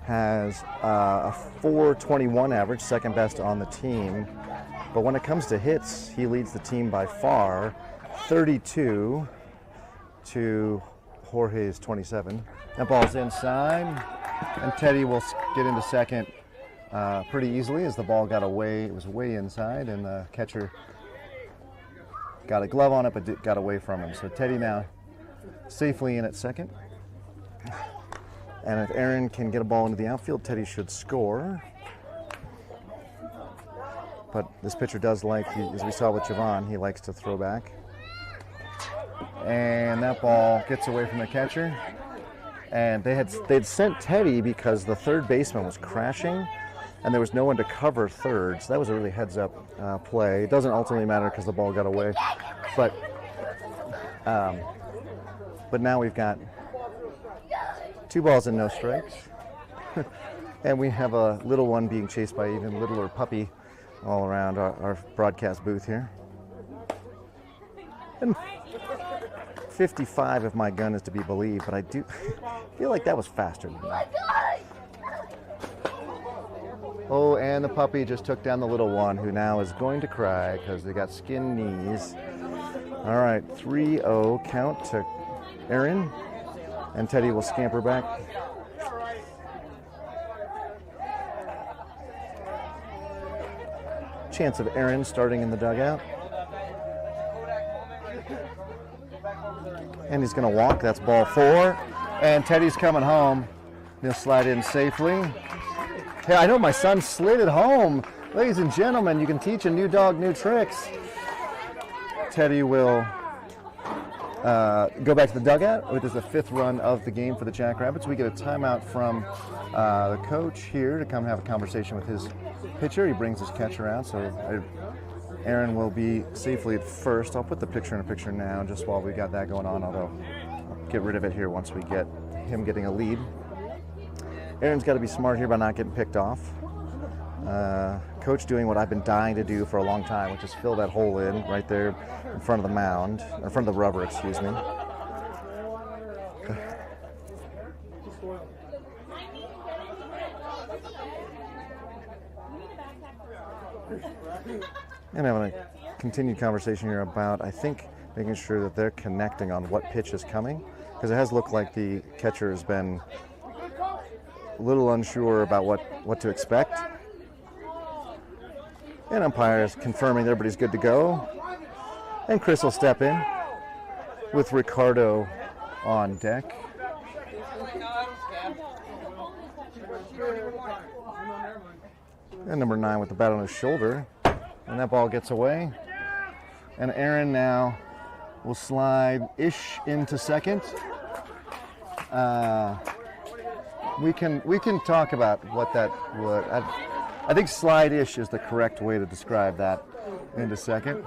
has a 421 average, second best on the team. But when it comes to hits, he leads the team by far, 32 to Jorge's 27. That ball's inside, and Teddy will get into second pretty easily as the ball got away. It was way inside, and the catcher got a glove on it, but got away from him. So Teddy now safely in at second. And if Aaron can get a ball into the outfield, Teddy should score. But this pitcher does like, as we saw with Javon, he likes to throw back. And that ball gets away from the catcher. And they'd sent Teddy because the third baseman was crashing, and there was no one to cover third. So that was a really heads-up play. It doesn't ultimately matter because the ball got away. But now we've got 2 balls and no strikes. And we have a little one being chased by even littler puppy all around our broadcast booth here. And 55 if my gun is to be believed, but I do feel like that was faster than that. Oh, and the puppy just took down the little one, who now is going to cry because they got skin knees. All right, 3-0 count to Aaron, and Teddy will scamper back. Chance of Aaron starting in the dugout. And he's going to walk. That's ball 4. And Teddy's coming home. He'll slide in safely. Hey, I know my son slid it home. Ladies and gentlemen, you can teach a new dog new tricks. Teddy will go back to the dugout. It is the 5th run of the game for the Jackrabbits. We get a timeout from the coach here to come have a conversation with his pitcher. He brings his catcher out, so Aaron will be safely at first. I'll put the picture in a picture now just while we got that going on, although I'll get rid of it here once we get him getting a lead. Aaron's got to be smart here by not getting picked off. Coach doing what I've been dying to do for a long time, which is fill that hole in right there in front of the mound, in front of the rubber, excuse me. And having a continued conversation here about, I think, making sure that they're connecting on what pitch is coming, because it has looked like the catcher has been a little unsure about what to expect. And umpire is confirming everybody's good to go. And Chris will step in with Ricardo on deck. And number 9 with the bat on his shoulder. And that ball gets away. And Aaron now will slide-ish into second. We can talk about what that would. I think slide-ish is the correct way to describe that into second.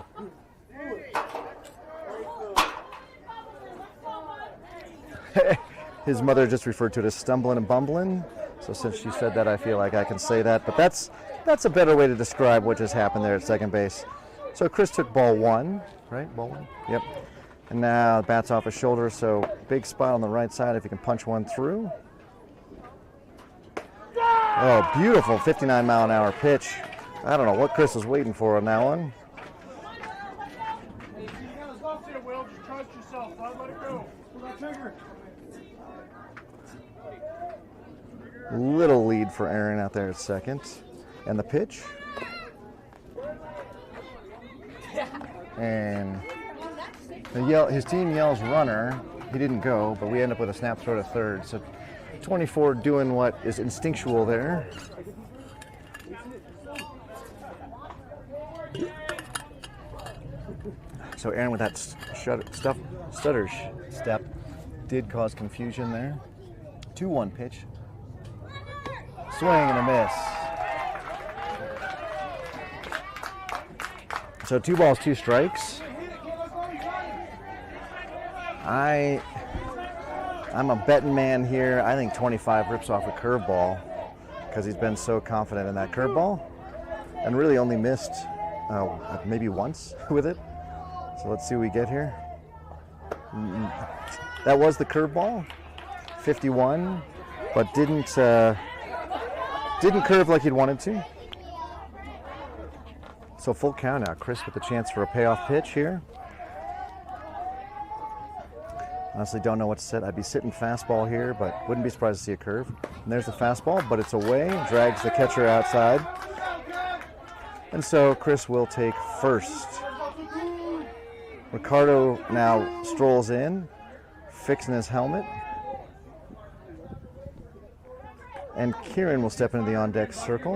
His mother just referred to it as stumbling and bumbling. So since she said that, I feel like I can say that. But that's a better way to describe what just happened there at second base. So Chris took ball 1, right? Ball 1? Yep. And now bat's off his shoulder, so big spot on the right side if he can punch one through. Oh, beautiful 59-mile-an-hour pitch. I don't know what Chris was waiting for on that one. Go to the wheel. Just trust yourself. Don't let it go. Trigger. Little lead for Aaron out there at second. And the pitch. And his team yells runner. He didn't go, but we end up with a snap throw to third. So 24 doing what is instinctual there. So Aaron with that stutter step did cause confusion there. 2-1 pitch. Swing and a miss. So 2 balls, 2 strikes. I'm a betting man here. I think 25 rips off a curveball because he's been so confident in that curveball and really only missed maybe once with it. So let's see what we get here. That was the curveball, 51, but didn't curve like he'd wanted to. So full count now. Chris with the chance for a payoff pitch here. Honestly, don't know what to set. I'd be sitting fastball here, but wouldn't be surprised to see a curve. And there's the fastball, but it's away. Drags the catcher outside. And so Chris will take first. Ricardo now strolls in, fixing his helmet. And Kieran will step into the on-deck circle.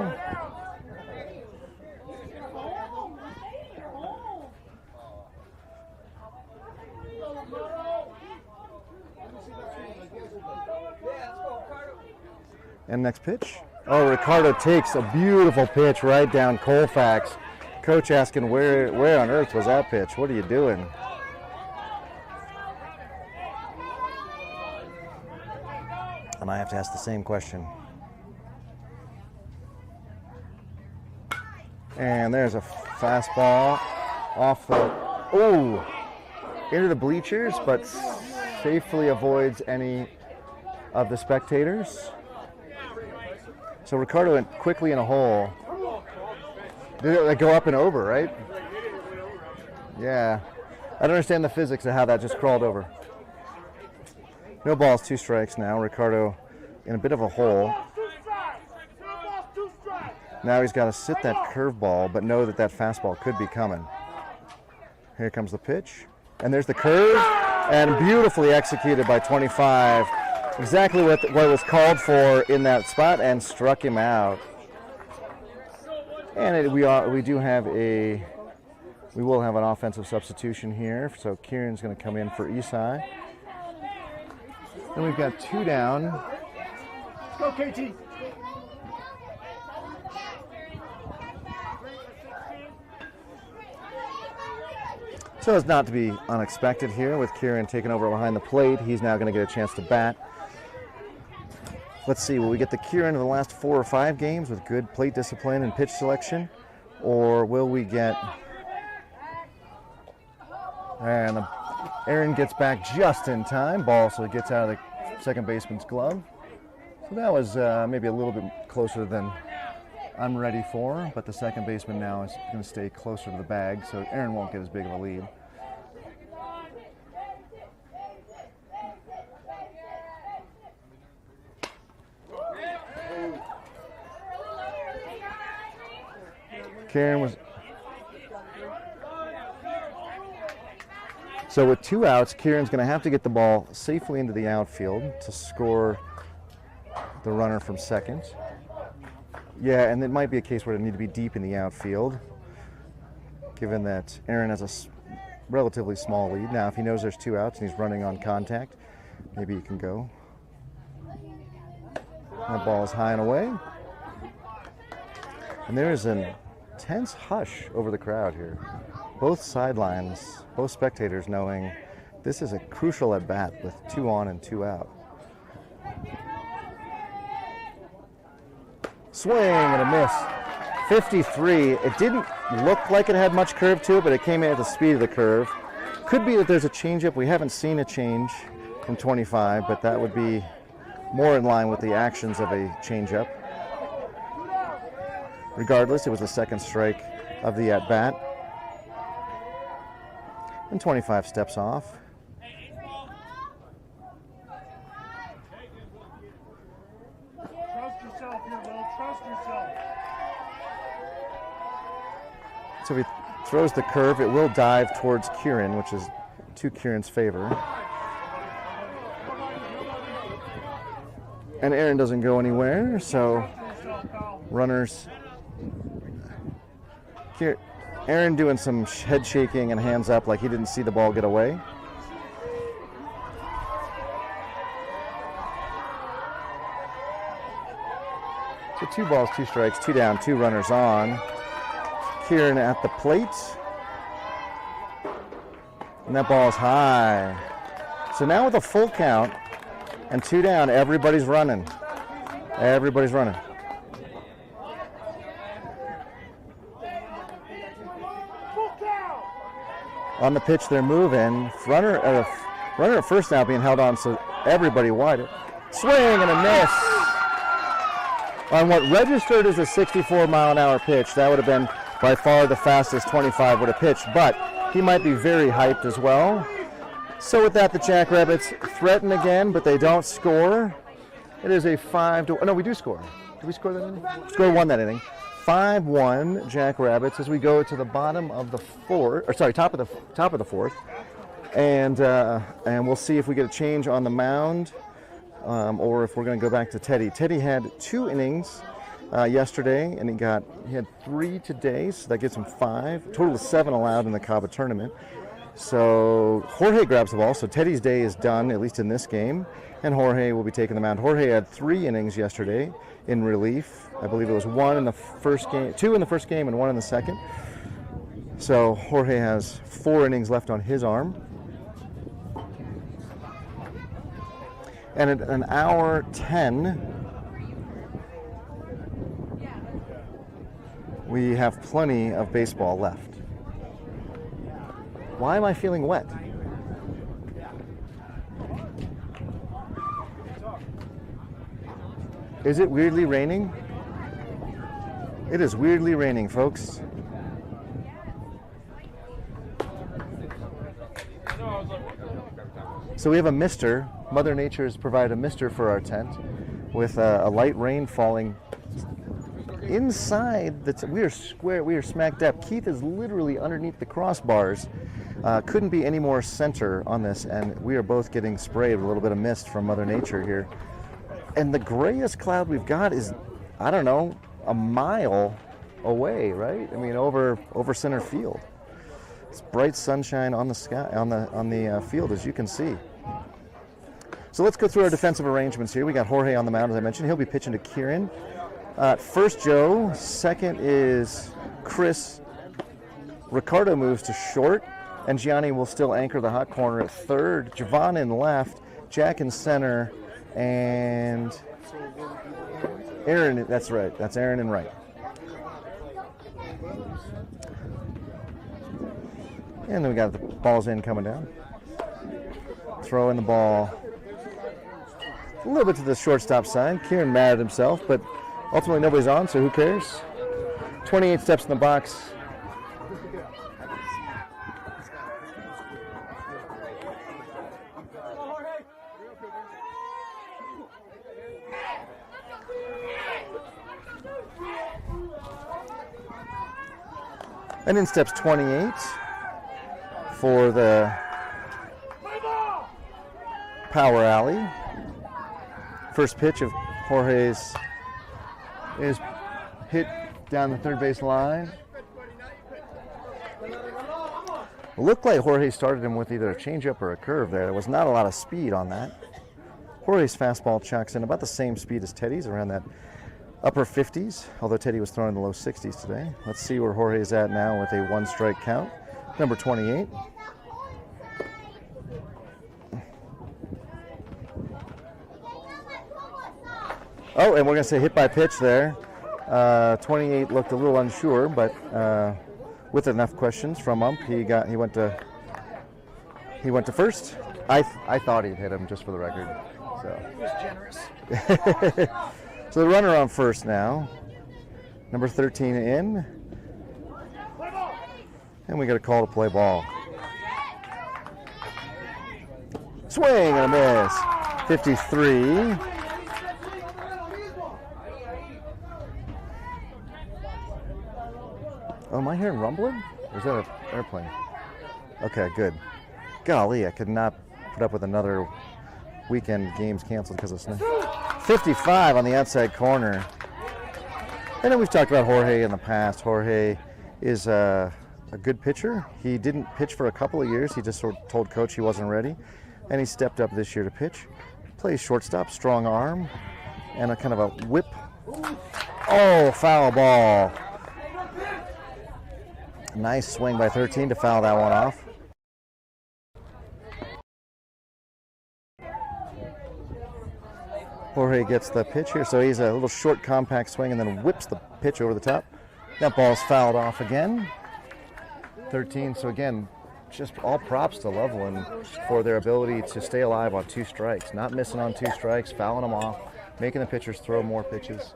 And next pitch. Oh, Ricardo takes a beautiful pitch right down Colfax. Coach asking where on earth was that pitch? What are you doing? And I have to ask the same question. And there's a fastball off the, into the bleachers, but safely avoids any of the spectators. So Ricardo went quickly in a hole. Did it go up and over, right? Yeah. I don't understand the physics of how that just crawled over. No balls, 2 strikes now. Ricardo in a bit of a hole. Now he's got to sit that curveball, but know that that fastball could be coming. Here comes the pitch. And there's the curve. And beautifully executed by 25. Exactly what was called for in that spot, and struck him out. And we will have an offensive substitution here. So Kieran's going to come in for Isai. Then we've got 2 down. Go, KT. So as not to be unexpected here with Kieran taking over behind the plate, he's now going to get a chance to bat. Let's see, will we get the Kieran of the last 4 or 5 games with good plate discipline and pitch selection? Or will we get... And Aaron gets back just in time. Ball, so it gets out of the second baseman's glove. So that was maybe a little bit closer than I'm ready for, but the second baseman now is going to stay closer to the bag, so Aaron won't get as big of a lead. Kieran was... So with 2 outs, Kieran's going to have to get the ball safely into the outfield to score the runner from second. Yeah, and it might be a case where it need to be deep in the outfield, given that Aaron has relatively small lead. Now, if he knows there's 2 outs and he's running on contact, maybe he can go. That ball is high and away. And there is an intense hush over the crowd here. Both sidelines, both spectators knowing this is a crucial at bat with 2 on and 2 out. Swing and a miss. 53. It didn't look like it had much curve to it, but it came in at the speed of the curve. Could be that there's a changeup. We haven't seen a change from 25, but that would be more in line with the actions of a changeup. Regardless, it was the second strike of the at-bat. And 25 steps off. Trust yourself here, Will. Trust yourself. So he throws the curve. It will dive towards Kieran, which is to Kieran's favor. And Aaron doesn't go anywhere, so runners. Aaron doing some head shaking and hands up like he didn't see the ball get away. So 2 balls, 2 strikes, 2 down, 2 runners on. Kieran at the plate. And that ball is high. So now with a full count and 2 down, everybody's running. Everybody's running. On the pitch, they're moving. Runner at first now being held on, so everybody wide. Swing and a miss. On what registered as a 64-mile-an-hour pitch, that would have been by far the fastest 25 would have pitched, but he might be very hyped as well. So with that, the Jackrabbits threaten again, but they don't score. It is a 5-1. Oh, no, we do score. Did we score that inning? Score 1 that inning. 5-1 Jackrabbits as we go to the bottom of the fourth, or sorry, top of the fourth, and we'll see if we get a change on the mound, or if we're going to go back to Teddy. Teddy had 2 innings yesterday, and he had 3 today, so that gives him 5. Total of 7 allowed in the Cabo tournament. So Jorge grabs the ball. So Teddy's day is done, at least in this game, and Jorge will be taking the mound. Jorge had 3 innings yesterday in relief. I believe it was 1 in the first game, 2 in the first game, and 1 in the second. So Jorge has 4 innings left on his arm. And at an hour 10, we have plenty of baseball left. Why am I feeling wet? Is it weirdly raining? It is weirdly raining, folks. So we have a mister. Mother Nature has provided a mister for our tent with a light rain falling inside. We are square. We are smack dab. Keith is literally underneath the crossbars. Couldn't be any more center on this, and we are both getting sprayed with a little bit of mist from Mother Nature here. And the grayest cloud we've got is, I don't know, a mile away, right? I mean, over center field. It's bright sunshine on the sky, on the field, as you can see. So let's go through our defensive arrangements here. We got Jorge on the mound, as I mentioned. He'll be pitching to Kieran. First, Joe. Second is Chris. Ricardo moves to short, and Gianni will still anchor the hot corner at third. Javon in left, Jack in center, and Aaron. That's right. That's Aaron in right. And then we got the balls in coming down. Throwing the ball a little bit to the shortstop side. Kieran mad at himself, but ultimately nobody's on, so who cares? 28 steps in the box. And in steps 28 for the power alley. First pitch of Jorge's is hit down the third base line. It looked like Jorge started him with either a changeup or a curve there. There was not a lot of speed on that. Jorge's fastball checks in about the same speed as Teddy's, around that upper 50s, although Teddy was throwing in the low 60s today. Let's see where Jorge's at now with a 1-strike count. Number 28. Oh, and we're going to say hit by pitch there. 28 looked a little unsure, but with enough questions from ump, he went to first. I thought he'd hit him, just for the record. So He was generous. so the runner on first now. Number 13 in. And we got a call to play ball. Swing and a miss. 53. Oh, am I hearing rumbling? Or is that an airplane? Okay, good. Golly, I could not put up with another weekend games canceled because of snow. 55 on the outside corner. And then we've talked about Jorge in the past. Jorge is a good pitcher. He didn't pitch for a couple of years. He just sort of told coach he wasn't ready. And he stepped up this year to pitch. Plays shortstop, strong arm, and a kind of a whip. Oh, foul ball. Nice swing by 13 to foul that one off. Jorge gets the pitch here, so he's a little short, compact swing and then whips the pitch over the top. That ball's fouled off again. 13, so again, just all props to Loveland for their ability to stay alive on 2 strikes. Not missing on 2 strikes, fouling them off, making the pitchers throw more pitches.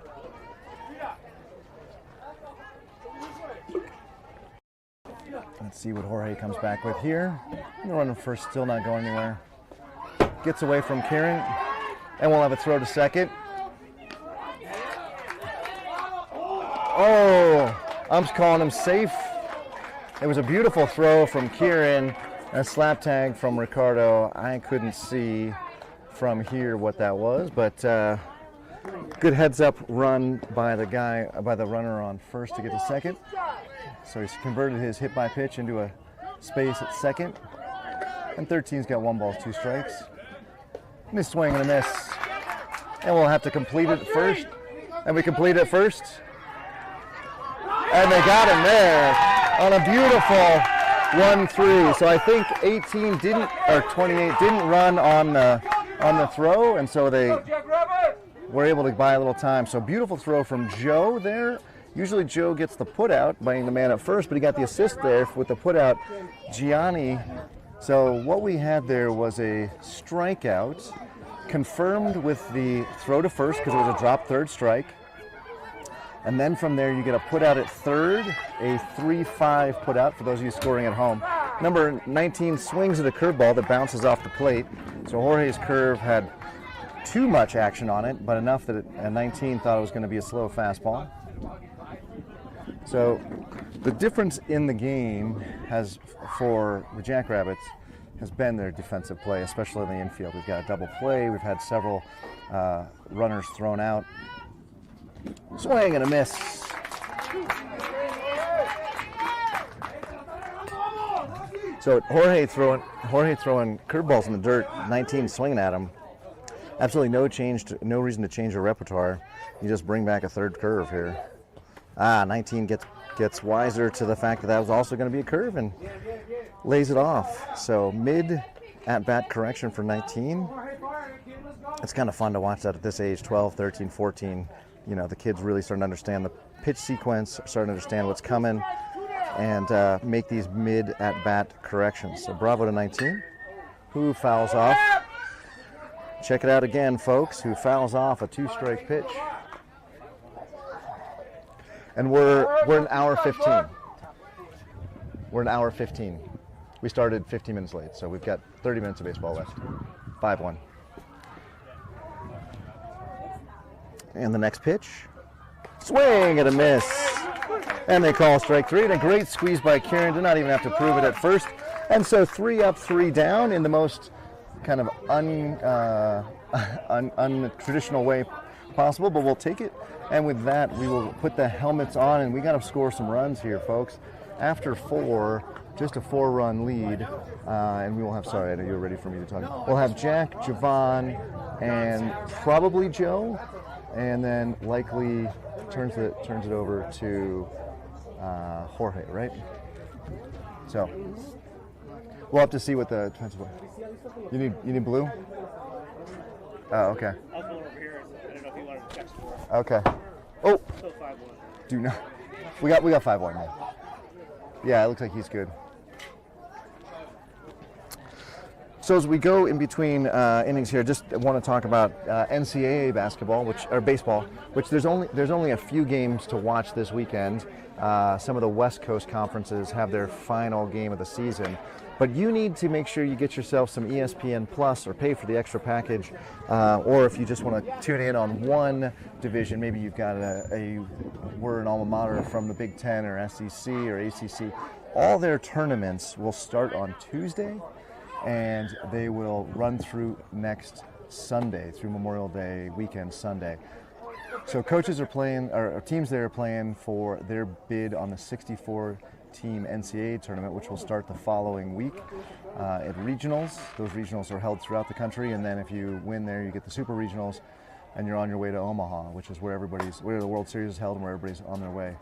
Let's see what Jorge comes back with here. The runner first, still not going anywhere. Gets away from Kieran, and we'll have a throw to second. Oh, ump's calling him safe. It was a beautiful throw from Kieran, a slap tag from Ricardo. I couldn't see from here what that was, but good heads-up run by the runner on first to get to second. So he's converted his hit by pitch into a space at second. And 13's got 1 ball, 2 strikes. Miss swing and a miss. And we'll have to complete it first. And we complete it first. And they got him there on a beautiful 1-3. So I think 28 didn't run on the throw, and so they were able to buy a little time. So beautiful throw from Joe there. Usually Joe gets the put out, being the man at first, but he got the assist there with the put out, Gianni. So what we had there was a strikeout, confirmed with the throw to first because it was a drop third strike. And then from there you get a put out at third, a 3-5 put out for those of you scoring at home. Number 19 swings at a curveball that bounces off the plate. So Jorge's curve had too much action on it, but enough that 19 thought it was going to be a slow fastball. So the difference in the game for the Jackrabbits has been their defensive play, especially in the infield. We've got a double play. We've had several runners thrown out. Swing and a miss. So Jorge throwing curveballs in the dirt, 19 swinging at him. Absolutely no reason to change your repertoire. You just bring back a third curve here. 19 gets wiser to the fact that was also going to be a curve and lays it off. So mid at-bat correction for 19. It's kind of fun to watch that at this age, 12, 13, 14. You know, the kids really starting to understand the pitch sequence, starting to understand what's coming, and make these mid at-bat corrections. So bravo to 19, who fouls off. Check it out again, folks, who fouls off a 2-strike pitch. And we're an hour 15. We're an hour 15. We started 15 minutes late, so we've got 30 minutes of baseball left. 5-1. And the next pitch. Swing and a miss. And they call strike 3. And a great squeeze by Kieran. Did not even have to prove it at first. And so 3 up, 3 down in the most kind of untraditional way possible, but we'll take it. And with that, we will put the helmets on, and we got to score some runs here, folks. After 4, just a 4-run lead, and we will have. Sorry, I know you're ready for me to talk. We'll have Jack, Javon, and probably Joe, and then likely turns it over to Jorge, right? So we'll have to see what the defensive. You need blue? Oh, okay. I was going over here. I didn't know if you wanted to text for it. Okay. Oh, Still 5-1. do not. We got 5-1 now. Yeah, it looks like he's good. So as we go in between innings here, just want to talk about NCAA basketball, baseball, which there's only a few games to watch this weekend. Some of the West Coast conferences have their final game of the season, but you need to make sure you get yourself some ESPN Plus or pay for the extra package, or if you just want to tune in on one division, maybe you've got we're an alma mater from the Big Ten or SEC or ACC. All their tournaments will start on Tuesday, and they will run through next Sunday, through Memorial Day weekend Sunday. So coaches are playing, or teams there are playing for their bid on the 64-team NCAA tournament, which will start the following week at regionals. Those regionals are held throughout the country, and then if you win there, you get the super regionals, and you're on your way to Omaha, which is where the World Series is held and where everybody's on their way.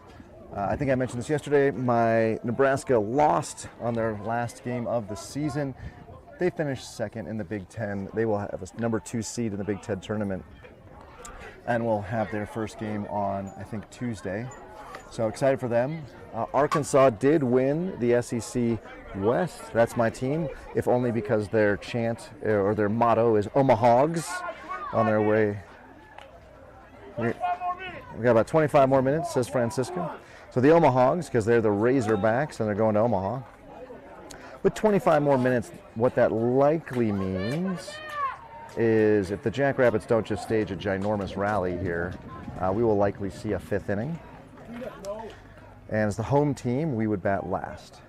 I think I mentioned this yesterday. My Nebraska lost on their last game of the season. They finished second in the Big Ten. They will have a number 2 seed in the Big Ten tournament, and will have their first game on, I think, Tuesday. So excited for them. Arkansas did win the SEC West. That's my team, if only because their chant or their motto is Omahogs on their way. We got about 25 more minutes, says Francisco. So the Omahogs, because they're the Razorbacks and they're going to Omaha. With 25 more minutes, what that likely means is if the Jackrabbits don't just stage a ginormous rally here, we will likely see a 5th inning. And as the home team, we would bat last.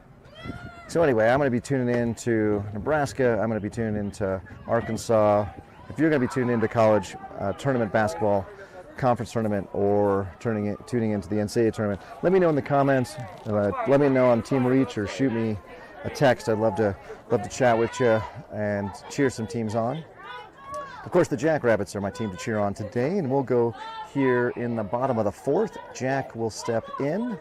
So anyway, I'm going to be tuning in to Nebraska. I'm going to be tuning into Arkansas. If you're going to be tuning into college tournament basketball, conference tournament, or tuning into the NCAA tournament, let me know in the comments. Let me know on Team Reach or shoot me a text. I'd love to chat with you and cheer some teams on. Of course, the Jackrabbits are my team to cheer on today, and we'll go here in the bottom of the 4th. Jack will step in,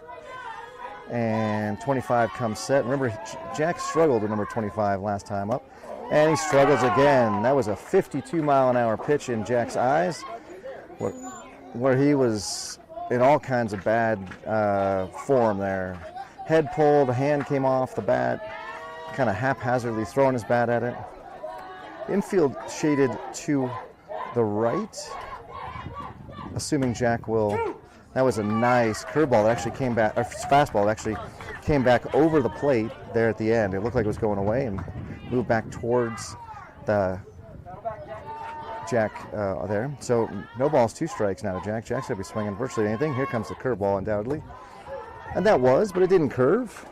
and 25 comes set. Remember, Jack struggled with number 25 last time up, and he struggles again. That was a 52-mile-an-hour pitch in Jack's eyes, where he was in all kinds of bad form there. Head pulled, hand came off the bat, kind of haphazardly throwing his bat at it. Infield shaded to the right, assuming Jack will. That was a nice curveball that actually came back, or fastball that actually came back over the plate there at the end. It looked like it was going away and moved back towards the Jack there. So no balls, 2 strikes now to Jack. Jack's going to be swinging virtually anything. Here comes the curveball undoubtedly. And that was, but it didn't curve.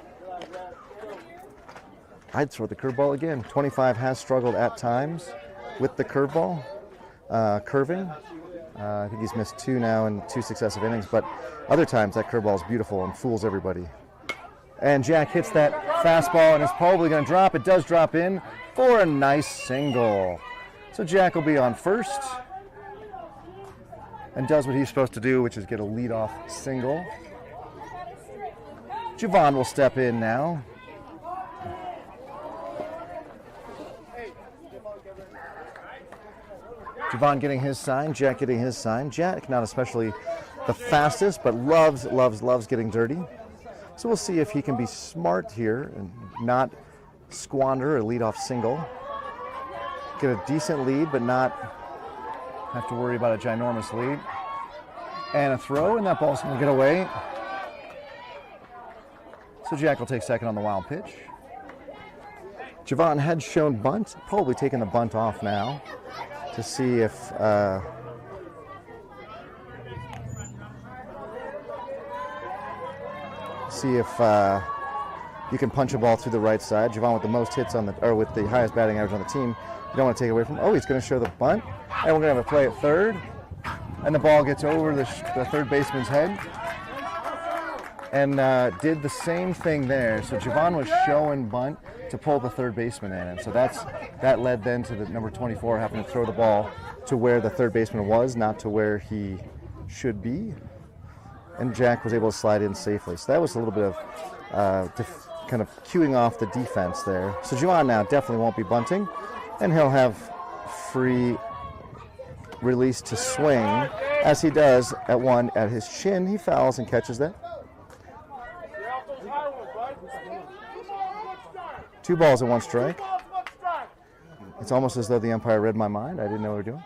I'd throw the curveball again. 25 has struggled at times with the curveball, curving. I think he's missed 2 now in 2 successive innings, but other times that curveball is beautiful and fools everybody. And Jack hits that fastball and it's probably going to drop. It does drop in for a nice single. So Jack will be on first and does what he's supposed to do, which is get a leadoff single. Javon will step in now. Javon getting his sign, Jack getting his sign. Jack, not especially the fastest, but loves getting dirty. So we'll see if he can be smart here and not squander a leadoff single. Get a decent lead, but not have to worry about a ginormous lead. And a throw, and that ball's going to get away. So Jack will take second on the wild pitch. Javon had shown bunt, probably taking the bunt off now to see if you can punch a ball through the right side. Javon with the most hits with the highest batting average on the team. You don't want to take it away from him. Oh, he's going to show the bunt, and we're going to have a play at third, and the ball gets over the third baseman's head. and did the same thing there. So Javon was showing bunt to pull the third baseman in, and so that led then to the number 24 having to throw the ball to where the third baseman was, not to where he should be. And Jack was able to slide in safely. So that was a little bit of kind of cueing off the defense there. So Javon now definitely won't be bunting, and he'll have free release to swing, as he does at one at his chin. He fouls and catches that. 2 balls and 1 strike. It's almost as though the umpire read my mind. I didn't know what we were doing.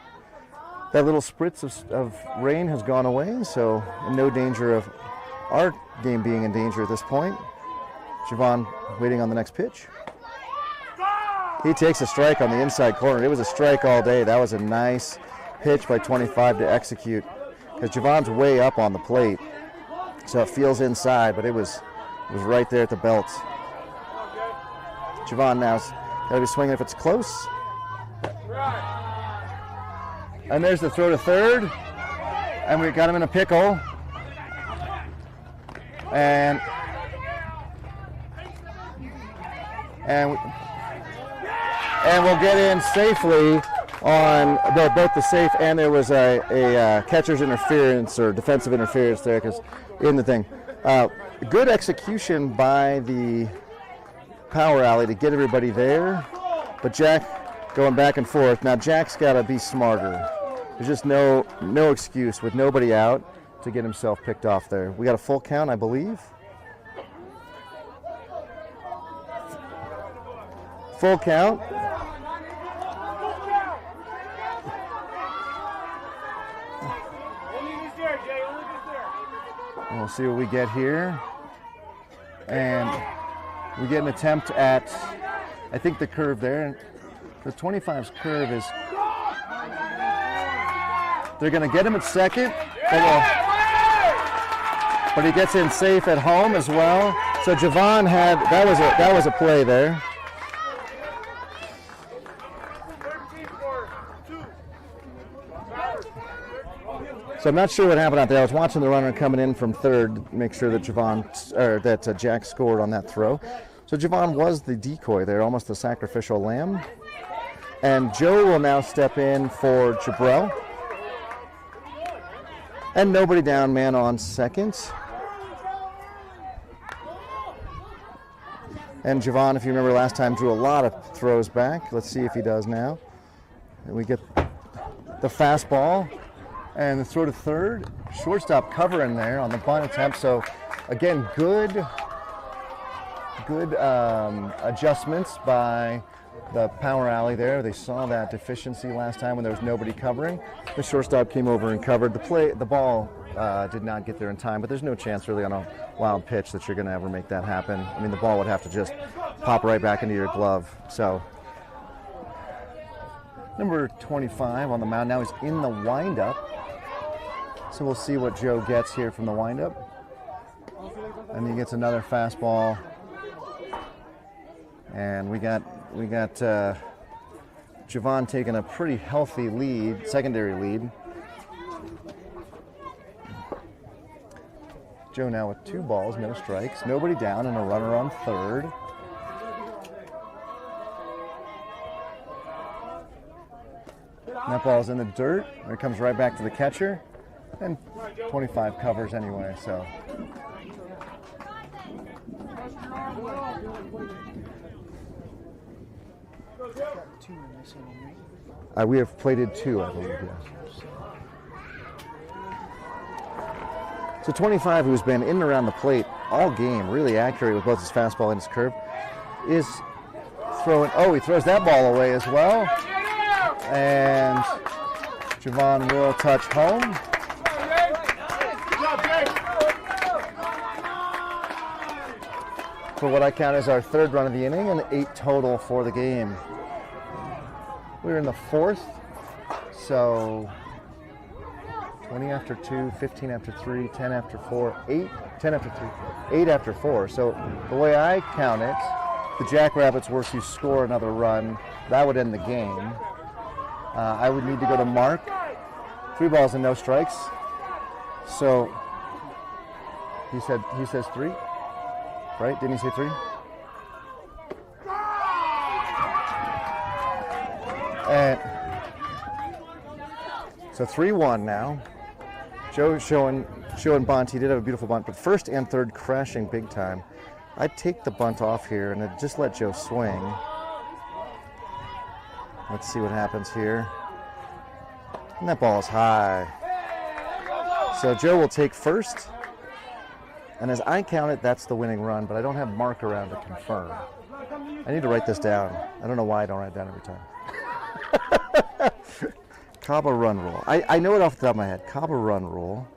That little spritz of rain has gone away, so no danger of our game being in danger at this point. Javon waiting on the next pitch. He takes a strike on the inside corner. It was a strike all day. That was a nice pitch by 25 to execute, because Javon's way up on the plate, so it feels inside, but it was right there at the belt. Javon now's got to be swinging if it's close. And there's the throw to third, and we got him in a pickle. And we'll get in safely on both the safe, and there was a catcher's interference or defensive interference there, because in the thing. Good execution by the power alley to get everybody there, but Jack going back and forth. Now Jack's got to be smarter. There's just no excuse with nobody out to get himself picked off there. We got a full count, I believe. Full count. We'll see what we get here. And we get an attempt at, I think, the curve there. The 25's curve is, they're going to get him at second, but he gets in safe at home as well. So Javon had, that was a play there. So I'm not sure what happened out there. I was watching the runner coming in from third, make sure that Jack scored on that throw. So Javon was the decoy there, almost the sacrificial lamb. And Joe will now step in for Jabrell. And nobody down, man on second. And Javon, if you remember last time, drew a lot of throws back. Let's see if he does now. And we get the fastball. And the throw to third, shortstop covering there on the bunt attempt. So again, good adjustments by the power alley there. They saw that deficiency last time when there was nobody covering. The shortstop came over and covered. The ball did not get there in time, but there's no chance really on a wild pitch that you're going to ever make that happen. I mean, the ball would have to just pop right back into your glove. So number 25 on the mound now is in the windup. So we'll see what Joe gets here from the windup. And he gets another fastball. And we got Javon taking a pretty healthy lead, secondary lead. Joe now with 2 balls, no strikes, nobody down, and a runner on third. That ball's in the dirt. It comes right back to the catcher. And 25 covers anyway, so. We have plated 2, I believe, yes. So 25, who's been in and around the plate all game, really accurate with both his fastball and his curve, is throwing, he throws that ball away as well. And Javon will touch home. For what I count as our 3rd run of the inning and 8 total for the game. We're in the 4th, so 20 after 2, 15 after 3, 10 after 4, 8, 10 after 3, 8 after 4. So the way I count it, the Jackrabbits were to score another run, that would end the game. I would need to go to Mark, 3 balls and no strikes. So He says 3, right? Didn't he say 3? And so 3-1 now. Joe showing bunt. He did have a beautiful bunt, but first and third crashing big time. I'd take the bunt off here and I'd just let Joe swing. Let's see what happens here. And that ball is high. So Joe will take first. And as I count it, that's the winning run, but I don't have Mark around to confirm. I need to write this down. I don't know why I don't write it down every time. Cabo run rule. I know it off the top of my head. Cabo run rule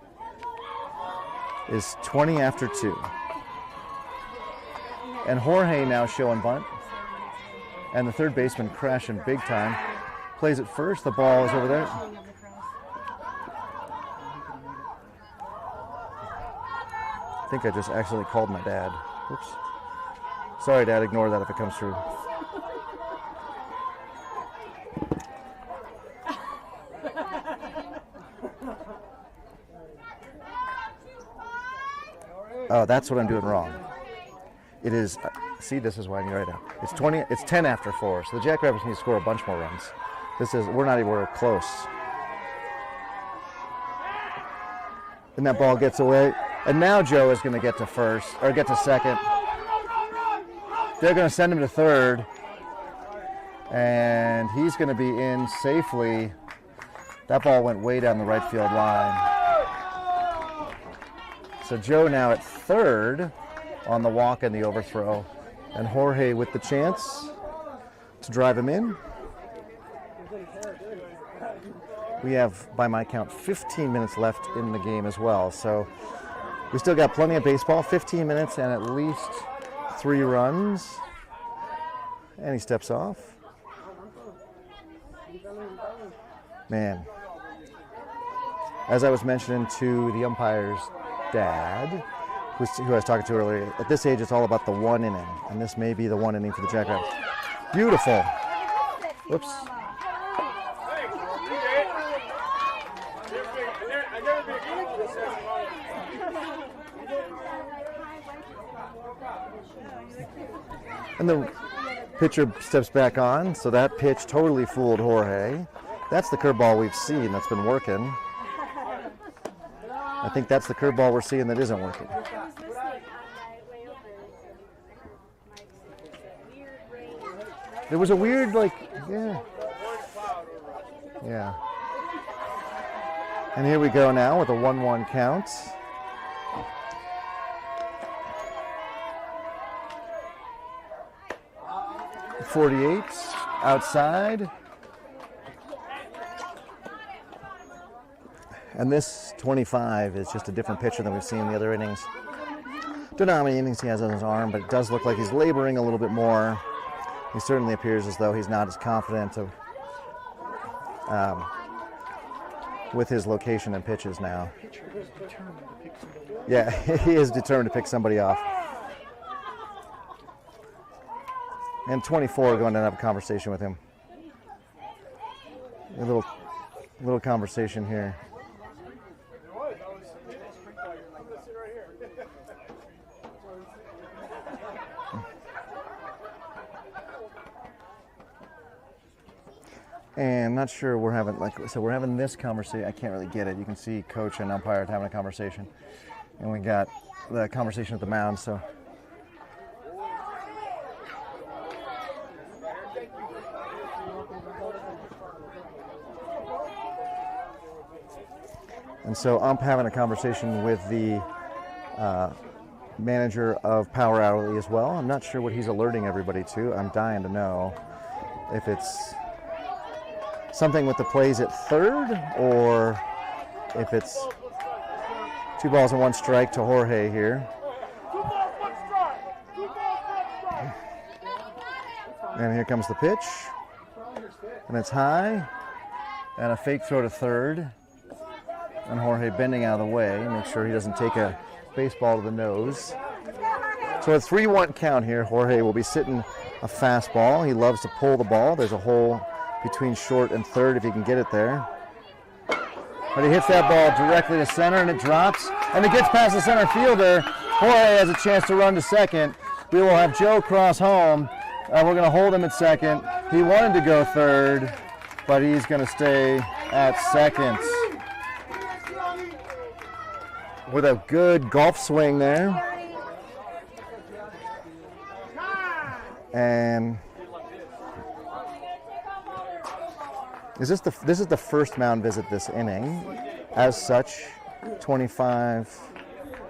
is 20 after 2. And Jorge now showing bunt. And the third baseman crashing big time. Plays it first. The ball is over there. I think I just accidentally called my dad. Oops. Sorry, Dad. Ignore that if it comes through. Oh, that's what I'm doing wrong. It is, see, this is why I need to write it down. It's 10 after 4, so the Jackrabbits need to score a bunch more runs. We're not even close. And that ball gets away. And now Joe is going to get to first, or get to second. They're going to send him to third. And he's going to be in safely. That ball went way down the right field line. So Joe now at third on the walk and the overthrow. And Jorge with the chance to drive him in. We have, by my count, 15 minutes left in the game as well. So we still got plenty of baseball, 15 minutes and at least 3 runs. And he steps off. Man, as I was mentioning to the umpire's dad, who I was talking to earlier, at this age it's all about the 1 inning. And this may be the 1 inning for the Jackrabbits. Beautiful. Whoops. And the pitcher steps back on, so that pitch totally fooled Jorge. That's the curveball we've seen that's been working. I think that's the curveball we're seeing that isn't working. There was a weird, yeah. And here we go now with a 1-1 count. .48 outside. And this 25 is just a different pitcher than we've seen in the other innings. Don't know how many innings he has on his arm, but it does look like he's laboring a little bit more. He certainly appears as though he's not as confident with his location and pitches now. Yeah, he is determined to pick somebody off. And 24 going to have a conversation with him. A little conversation here. And I'm not sure we're having, we're having this conversation. I can't really get it. You can see coach and umpire having a conversation. And we got the conversation at the mound, so. And so I'm having a conversation with the manager of Power Hourly as well. I'm not sure what he's alerting everybody to. I'm dying to know if it's something with the plays at third or if it's 2 balls and 1 strike to Jorge here. 2 balls, 1 strike. 2 balls, 1 strike. And here comes the pitch. And it's high. And a fake throw to third. And Jorge bending out of the way, make sure he doesn't take a baseball to the nose. So a 3-1 count here. Jorge will be sitting a fastball. He loves to pull the ball. There's a hole between short and third if he can get it there. But he hits that ball directly to center and it drops. and it gets past the center fielder. Jorge has a chance to run to second. We will have Joe cross home. We're going to hold him at second. He wanted to go third, but he's going to stay at second. With a good golf swing there. And this is the first mound visit this inning. As such, 25,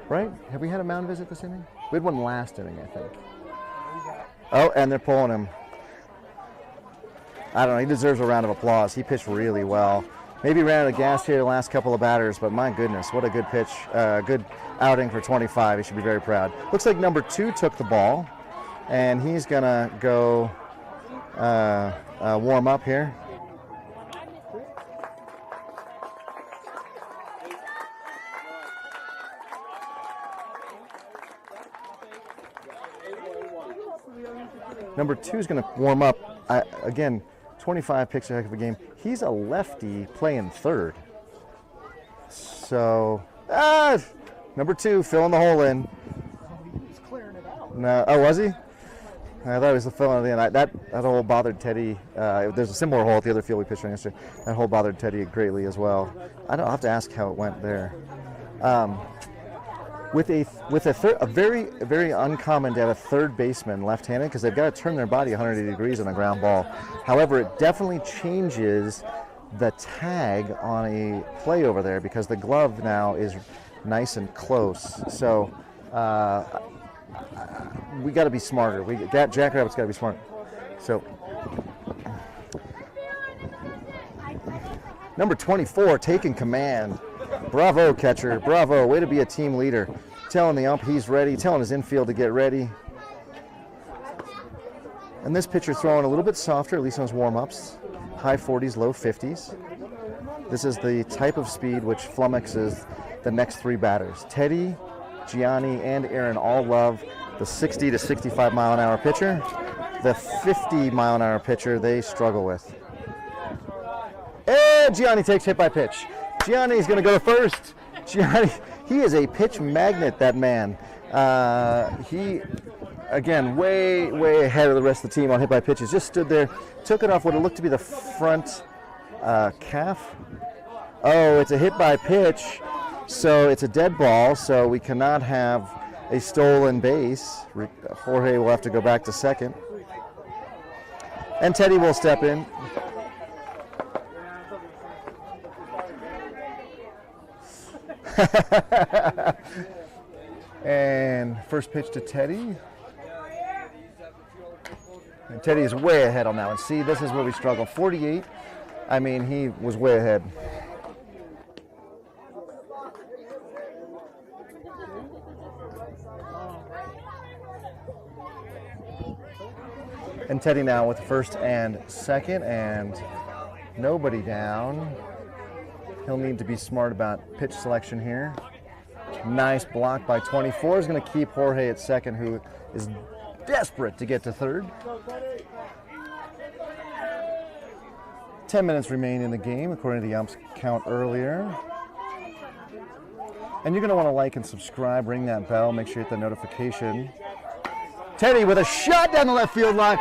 right? Have we had a mound visit this inning? We had one last inning, I think. Oh, and they're pulling him. I don't know, he deserves a round of applause. He pitched really well. Maybe ran out of gas here the last couple of batters, but my goodness, what a good pitch. Good outing for 25. He should be very proud. Looks like number 2 took the ball, and he's going to go warm up here. Number 2 is going to warm up. Again, 25 picks a heck of a game. He's a lefty playing third. So, number 2 filling the hole in. He was clearing it out. No, oh, was he? I thought he was the filling at the end. That hole bothered Teddy. There's a similar hole at the other field we pitched on yesterday. That hole bothered Teddy greatly as well. I'll have to ask how it went there. With a very uncommon to have a third baseman left-handed because they've got to turn their body 180 degrees on a ground ball. However, it definitely changes the tag on a play over there because the glove now is nice and close. So we got to be smarter. Jackrabbit's got to be smart. So number 24 taking command. Bravo, catcher. Bravo. Way to be a team leader. Telling the ump he's ready. Telling his infield to get ready. And this pitcher throwing a little bit softer, at least on his warm-ups. High 40s, low 50s. This is the type of speed which flummoxes the next 3 batters. Teddy, Gianni, and Aaron all love the 60 to 65 mile an hour pitcher. The 50 mile an hour pitcher they struggle with. And Gianni takes hit by pitch. Gianni's going to go first. Gianni, he is a pitch magnet, that man. He, again, way ahead of the rest of the team on hit by pitches. Just stood there, took it off what it looked to be the front calf. Oh, it's a hit by pitch, so it's a dead ball, so we cannot have a stolen base. Jorge will have to go back to second. And Teddy will step in. And first pitch to Teddy. And Teddy is way ahead on that one. See, this is where we struggle. 48. I mean, he was way ahead. And Teddy now with first and second, and nobody down. He'll need to be smart about pitch selection here. Nice block by 24 is going to keep Jorge at second, who is desperate to get to third. 10 minutes remain in the game, according to the ump's count earlier. And you're going to want to like and subscribe, ring that bell, make sure you hit the notification. Teddy with a shot down the left field line.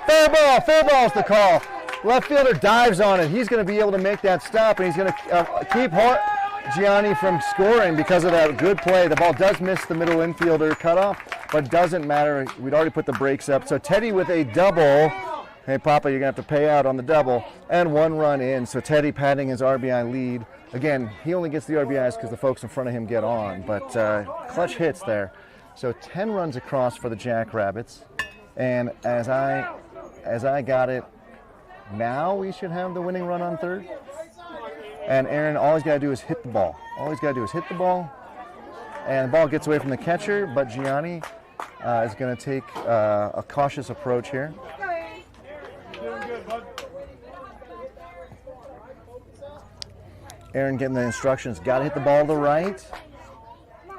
Fair ball's the call. Left fielder dives on it. He's going to be able to make that stop, and he's going to keep Gianni from scoring because of that good play. The ball does miss the middle infielder cutoff, but doesn't matter. We'd already put the brakes up. So Teddy with a double. Hey, Papa, you're going to have to pay out on the double. And 1 run in. So Teddy padding his RBI lead. Again, he only gets the RBIs because the folks in front of him get on, but clutch hits there. So 10 runs across for the Jackrabbits. And as I got it, now we should have the winning run on third. And Aaron, all he's got to do is hit the ball. All he's got to do is hit the ball. And the ball gets away from the catcher, but Gianni is going to take a cautious approach here. Aaron getting the instructions, got to hit the ball to the right.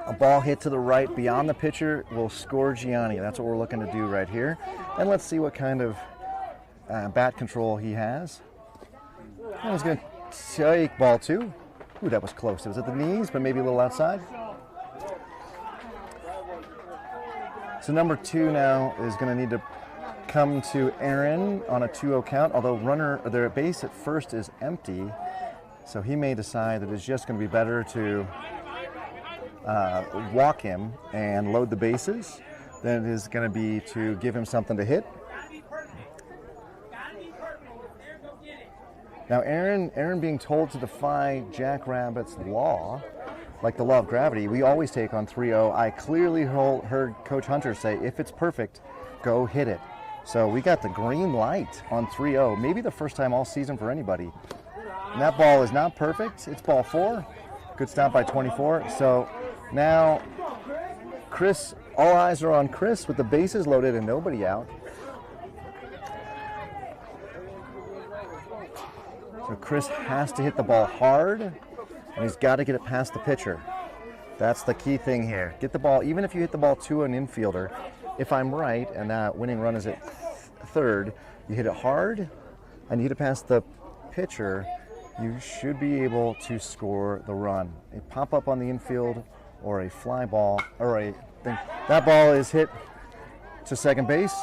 A ball hit to the right beyond the pitcher will score Gianni. That's what we're looking to do right here. And let's see what kind of bat control he has. And he's going to take ball 2. Ooh, that was close. It was at the knees, but maybe a little outside. So number 2 now is going to need to come to Aaron on a 2-0 count, although their base at first is empty. So he may decide that it's just going to be better to walk him and load the bases than it is going to be to give him something to hit. Now Aaron being told to defy Jackrabbit's law, like the law of gravity, we always take on 3-0. I clearly heard Coach Hunter say, if it's perfect, go hit it. So we got the green light on 3-0, maybe the first time all season for anybody. And that ball is not perfect. It's ball 4. Good stop by 24. So now Chris, all eyes are on Chris with the bases loaded and nobody out. So Chris has to hit the ball hard, and he's got to get it past the pitcher. That's the key thing here. Get the ball, even if you hit the ball to an infielder, if I'm right, and that winning run is at third, you hit it hard, and you hit it past the pitcher, you should be able to score the run. A pop-up on the infield, or a fly ball, or a thing. That ball is hit to second base.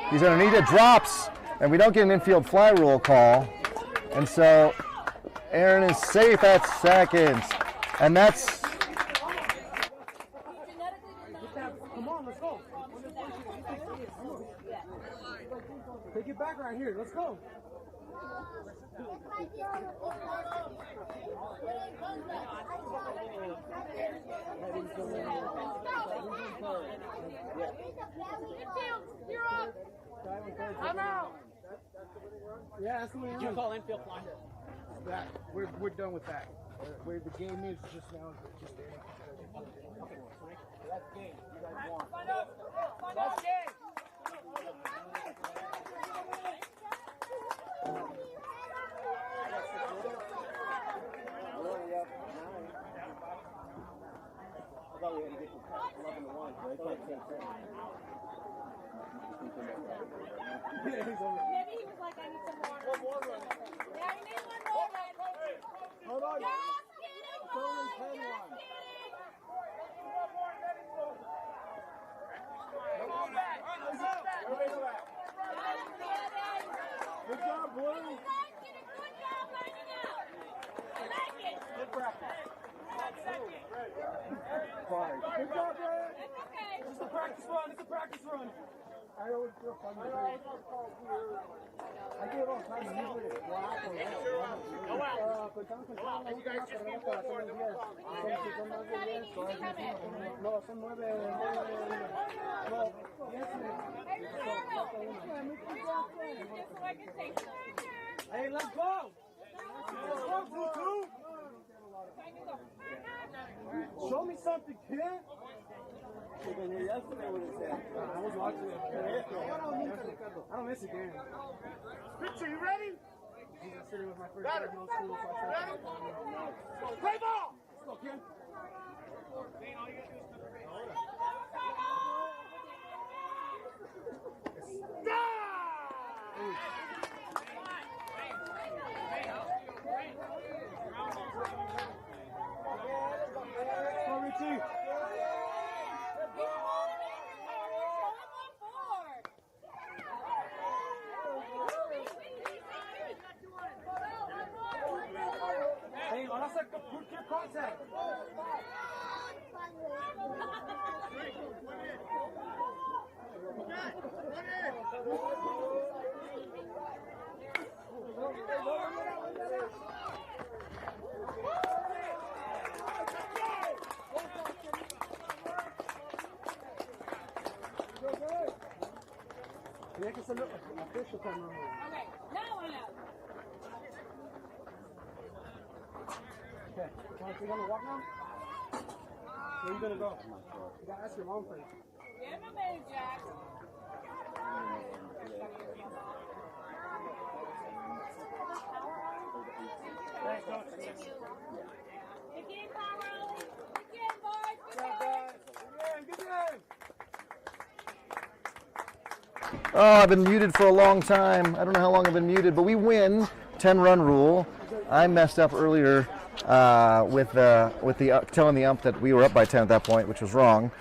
He's underneath, it drops, and we don't get an infield fly rule call. And so Aaron is safe at second. And that's... Come on, let's go. Take it back right here. Let's go. You're up. I'm out. Yeah, that's the way. You call infield fly. That we're done with that. Where the game is just now. Just That's game. You guys won. That's game. We're only up 9. I thought we had to get to 11-1, so they can't take 10. Maybe he was like, I need some more. One more run. Yeah, I need one more run. hold on. Just kidding, It's only 10-1. Come on back. Everybody go back. Good job, Blue. Good job lining out. I like it. Good practice. Fine. Good job, Brad. It's okay. It's a practice run. It's a practice run. I always feel funny. I do it all the time. Usually it's black or red. You guys just need one more, then we'll call it. No, son 9. No, yes, Just so I can take the picture. hey, let's go. Let's go, Blue 2. Show me something, kid. Yesterday what it said. I was watching it. I don't miss a game. Picture, you ready? I'm sitting with my first Got day it. of no school, so I Ready? tried to Play ball. Let's go, kid. Go, Richie. Hey, ahora saca cualquier cosa. Tiene que ser official time. Okay, now I know. Okay, so you gonna walk now? Where you gonna go? You gotta ask your mom first. Give him a minute, Jack. Again, Carl. Again, boys. Good job. Good game. Oh, I've been muted for a long time. I don't know how long I've been muted, but we win. 10-run rule. I messed up earlier with the telling the ump that we were up by 10 at that point, which was wrong.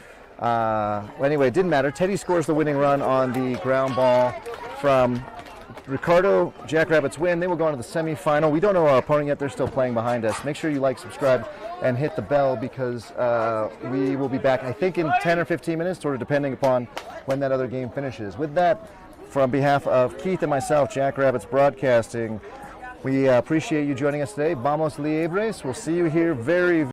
Well, anyway, it didn't matter. Teddy scores the winning run on the ground ball from Ricardo. Jackrabbits win. They will go on to the semifinal. We don't know our opponent yet. They're still playing behind us. Make sure you like, subscribe, and hit the bell because we will be back, I think, in 10 or 15 minutes, sort of depending upon when that other game finishes. With that, from behalf of Keith and myself, Jackrabbits Broadcasting, we appreciate you joining us today. Vamos Liebres. We'll see you here very